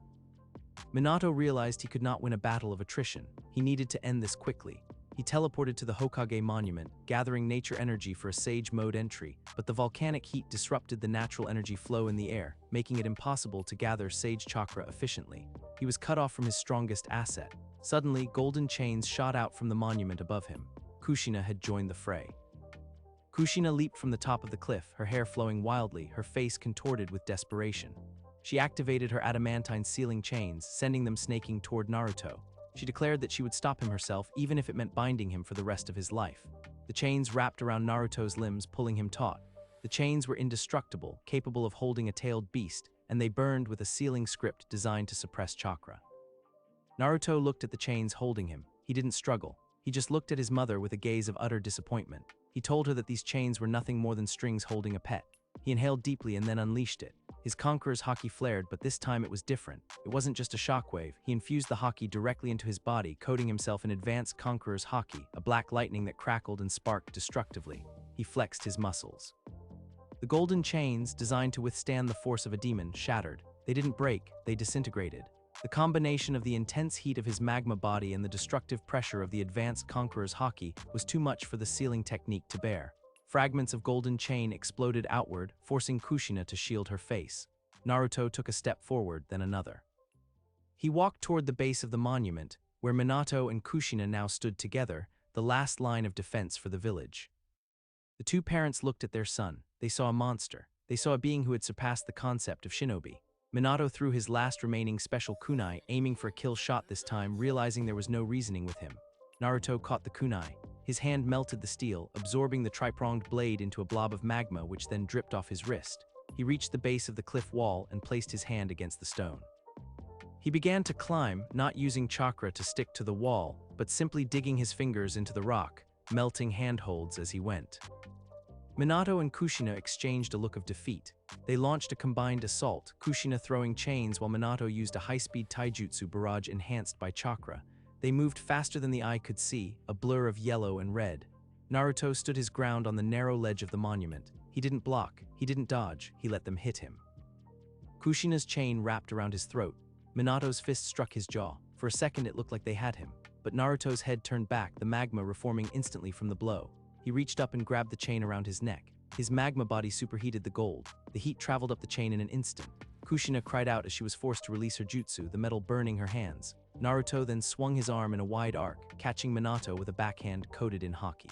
Minato realized he could not win a battle of attrition. He needed to end this quickly. He teleported to the Hokage monument, gathering nature energy for a Sage Mode entry, but the volcanic heat disrupted the natural energy flow in the air, making it impossible to gather Sage Chakra efficiently. He was cut off from his strongest asset. Suddenly, golden chains shot out from the monument above him. Kushina had joined the fray. Kushina leaped from the top of the cliff, her hair flowing wildly, her face contorted with desperation. She activated her adamantine sealing chains, sending them snaking toward Naruto. She declared that she would stop him herself even if it meant binding him for the rest of his life. The chains wrapped around Naruto's limbs, pulling him taut. The chains were indestructible, capable of holding a tailed beast, and they burned with a sealing script designed to suppress chakra. Naruto looked at the chains holding him. He didn't struggle. He just looked at his mother with a gaze of utter disappointment. He told her that these chains were nothing more than strings holding a pet. He inhaled deeply and then unleashed it. His conqueror's haki flared, but this time it was different. It wasn't just a shockwave. He infused the haki directly into his body, coating himself in advanced conqueror's haki, a black lightning that crackled and sparked destructively. He flexed his muscles. The golden chains, designed to withstand the force of a demon, shattered. They didn't break, they disintegrated. The combination of the intense heat of his magma body and the destructive pressure of the advanced conqueror's haki was too much for the sealing technique to bear. Fragments of golden chain exploded outward, forcing Kushina to shield her face. Naruto took a step forward, then another. He walked toward the base of the monument, where Minato and Kushina now stood together, the last line of defense for the village. The two parents looked at their son. They saw a monster. They saw a being who had surpassed the concept of shinobi. Minato threw his last remaining special kunai, aiming for a kill shot this time, realizing there was no reasoning with him. Naruto caught the kunai. His hand melted the steel, absorbing the tri-pronged blade into a blob of magma which then dripped off his wrist. He reached the base of the cliff wall and placed his hand against the stone. He began to climb, not using chakra to stick to the wall, but simply digging his fingers into the rock, melting handholds as he went. Minato and Kushina exchanged a look of defeat. They launched a combined assault, Kushina throwing chains while Minato used a high-speed taijutsu barrage enhanced by chakra. They moved faster than the eye could see, a blur of yellow and red. Naruto stood his ground on the narrow ledge of the monument. He didn't block, he didn't dodge, he let them hit him. Kushina's chain wrapped around his throat. Minato's fist struck his jaw. For a second it looked like they had him. But Naruto's head turned back, the magma reforming instantly from the blow. He reached up and grabbed the chain around his neck. His magma body superheated the gold. The heat traveled up the chain in an instant. Kushina cried out as she was forced to release her jutsu, the metal burning her hands. Naruto then swung his arm in a wide arc, catching Minato with a backhand coated in haki.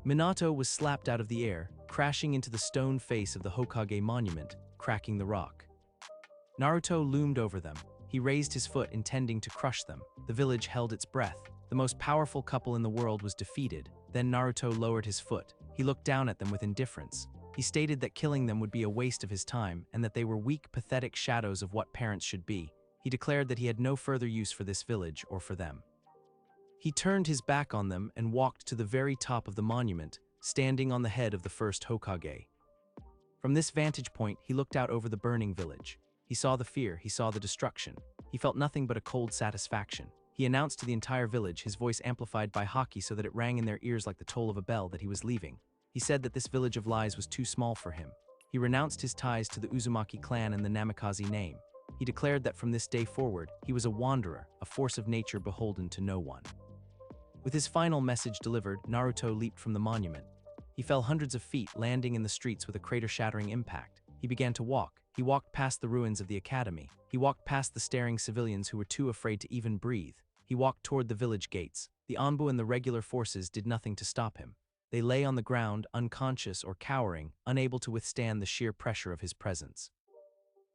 Minato was slapped out of the air, crashing into the stone face of the Hokage monument, cracking the rock. Naruto loomed over them. He raised his foot, intending to crush them. The village held its breath. The most powerful couple in the world was defeated. Then Naruto lowered his foot. He looked down at them with indifference. He stated that killing them would be a waste of his time, and that they were weak, pathetic shadows of what parents should be. He declared that he had no further use for this village or for them. He turned his back on them and walked to the very top of the monument, standing on the head of the first Hokage. From this vantage point, he looked out over the burning village. He saw the fear, he saw the destruction. He felt nothing but a cold satisfaction. He announced to the entire village, his voice amplified by haki so that it rang in their ears like the toll of a bell, that he was leaving. He said that this village of lies was too small for him. He renounced his ties to the Uzumaki clan and the Namikaze name. He declared that from this day forward, he was a wanderer, a force of nature beholden to no one. With his final message delivered, Naruto leaped from the monument. He fell hundreds of feet, landing in the streets with a crater-shattering impact. He began to walk. He walked past the ruins of the academy. He walked past the staring civilians who were too afraid to even breathe. He walked toward the village gates. The Anbu and the regular forces did nothing to stop him. They lay on the ground, unconscious or cowering, unable to withstand the sheer pressure of his presence.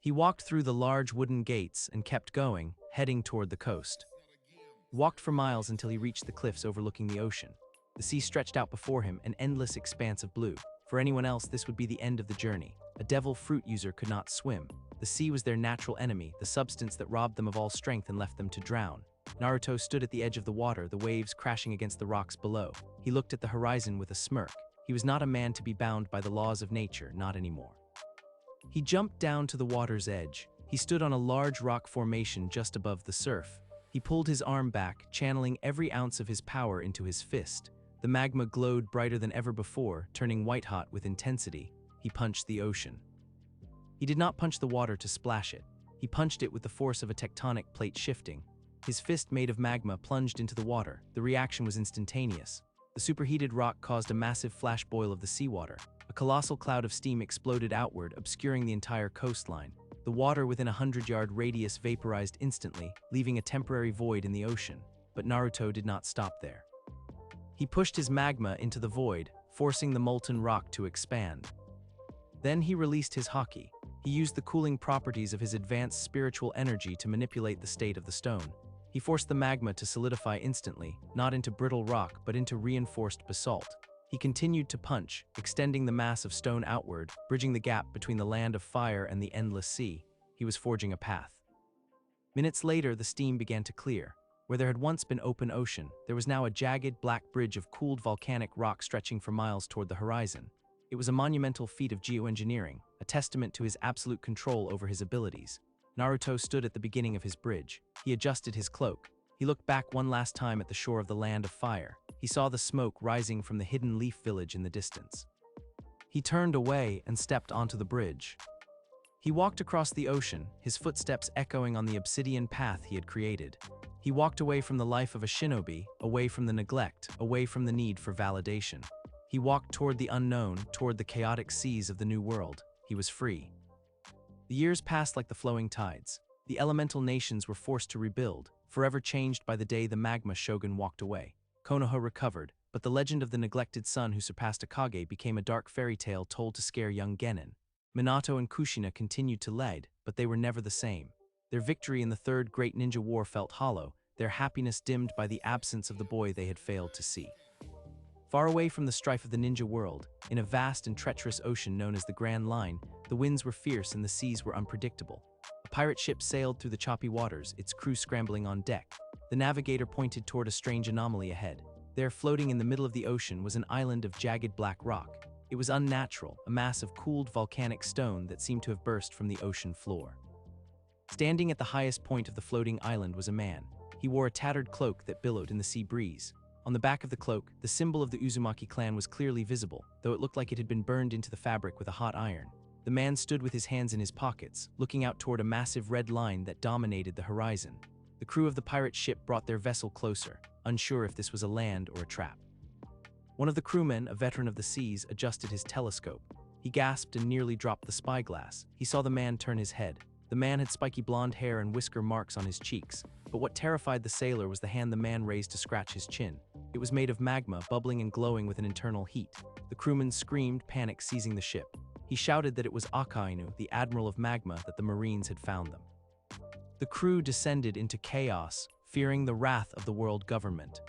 He walked through the large wooden gates and kept going, heading toward the coast. He walked for miles until he reached the cliffs overlooking the ocean. The sea stretched out before him, an endless expanse of blue. For anyone else, this would be the end of the journey. A devil fruit user could not swim. The sea was their natural enemy, the substance that robbed them of all strength and left them to drown. Naruto stood at the edge of the water, the waves crashing against the rocks below. He looked at the horizon with a smirk. He was not a man to be bound by the laws of nature, not anymore. He jumped down to the water's edge. He stood on a large rock formation just above the surf. He pulled his arm back, channeling every ounce of his power into his fist. The magma glowed brighter than ever before, turning white-hot with intensity. He punched the ocean. He did not punch the water to splash it. He punched it with the force of a tectonic plate shifting. His fist made of magma plunged into the water. The reaction was instantaneous. The superheated rock caused a massive flash boil of the seawater. A colossal cloud of steam exploded outward, obscuring the entire coastline. The water within a 100-yard radius vaporized instantly, leaving a temporary void in the ocean. But Naruto did not stop there. He pushed his magma into the void, forcing the molten rock to expand. Then he released his haki. He used the cooling properties of his advanced spiritual energy to manipulate the state of the stone. He forced the magma to solidify instantly, not into brittle rock but into reinforced basalt. He continued to punch, extending the mass of stone outward, bridging the gap between the land of fire and the endless sea. He was forging a path. Minutes later, the steam began to clear. Where there had once been open ocean, there was now a jagged, black bridge of cooled volcanic rock stretching for miles toward the horizon. It was a monumental feat of geoengineering, a testament to his absolute control over his abilities. Naruto stood at the beginning of his bridge. He adjusted his cloak. He looked back one last time at the shore of the land of fire. He saw the smoke rising from the hidden leaf village in the distance. He turned away and stepped onto the bridge. He walked across the ocean, his footsteps echoing on the obsidian path he had created. He walked away from the life of a shinobi, away from the neglect, away from the need for validation. He walked toward the unknown, toward the chaotic seas of the new world. He was free. The years passed like the flowing tides. The elemental nations were forced to rebuild, forever changed by the day the magma shogun walked away. Konoha recovered, but the legend of the neglected son who surpassed Akage became a dark fairy tale told to scare young Genin. Minato and Kushina continued to lead, but they were never the same. Their victory in the Third Great Ninja War felt hollow, their happiness dimmed by the absence of the boy they had failed to see. Far away from the strife of the ninja world, in a vast and treacherous ocean known as the Grand Line, the winds were fierce and the seas were unpredictable. A pirate ship sailed through the choppy waters, its crew scrambling on deck. The navigator pointed toward a strange anomaly ahead. There, floating in the middle of the ocean, was an island of jagged black rock. It was unnatural, a mass of cooled volcanic stone that seemed to have burst from the ocean floor. Standing at the highest point of the floating island was a man. He wore a tattered cloak that billowed in the sea breeze. On the back of the cloak, the symbol of the Uzumaki clan was clearly visible, though it looked like it had been burned into the fabric with a hot iron. The man stood with his hands in his pockets, looking out toward a massive red line that dominated the horizon. The crew of the pirate ship brought their vessel closer, unsure if this was a land or a trap. One of the crewmen, a veteran of the seas, adjusted his telescope. He gasped and nearly dropped the spyglass. He saw the man turn his head. The man had spiky blonde hair and whisker marks on his cheeks, but what terrified the sailor was the hand the man raised to scratch his chin. It was made of magma, bubbling and glowing with an internal heat. The crewman screamed, panic seizing the ship. He shouted that it was Akainu, the admiral of magma, that the Marines had found them. The crew descended into chaos, fearing the wrath of the world government.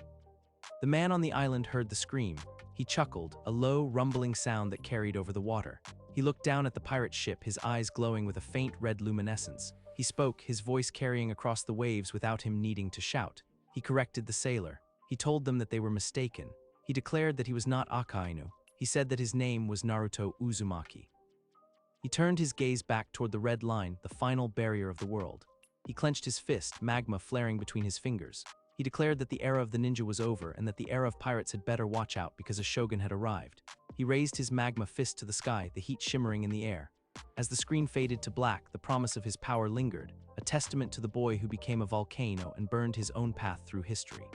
The man on the island heard the scream. He chuckled, a low, rumbling sound that carried over the water. He looked down at the pirate ship, his eyes glowing with a faint red luminescence. He spoke, his voice carrying across the waves without him needing to shout. He corrected the sailor. He told them that they were mistaken. He declared that he was not Akainu. He said that his name was Naruto Uzumaki. He turned his gaze back toward the red line, the final barrier of the world. He clenched his fist, magma flaring between his fingers. He declared that the era of the ninja was over and that the era of pirates had better watch out because a shogun had arrived. He raised his magma fist to the sky, the heat shimmering in the air. As the screen faded to black, the promise of his power lingered, a testament to the boy who became a volcano and burned his own path through history.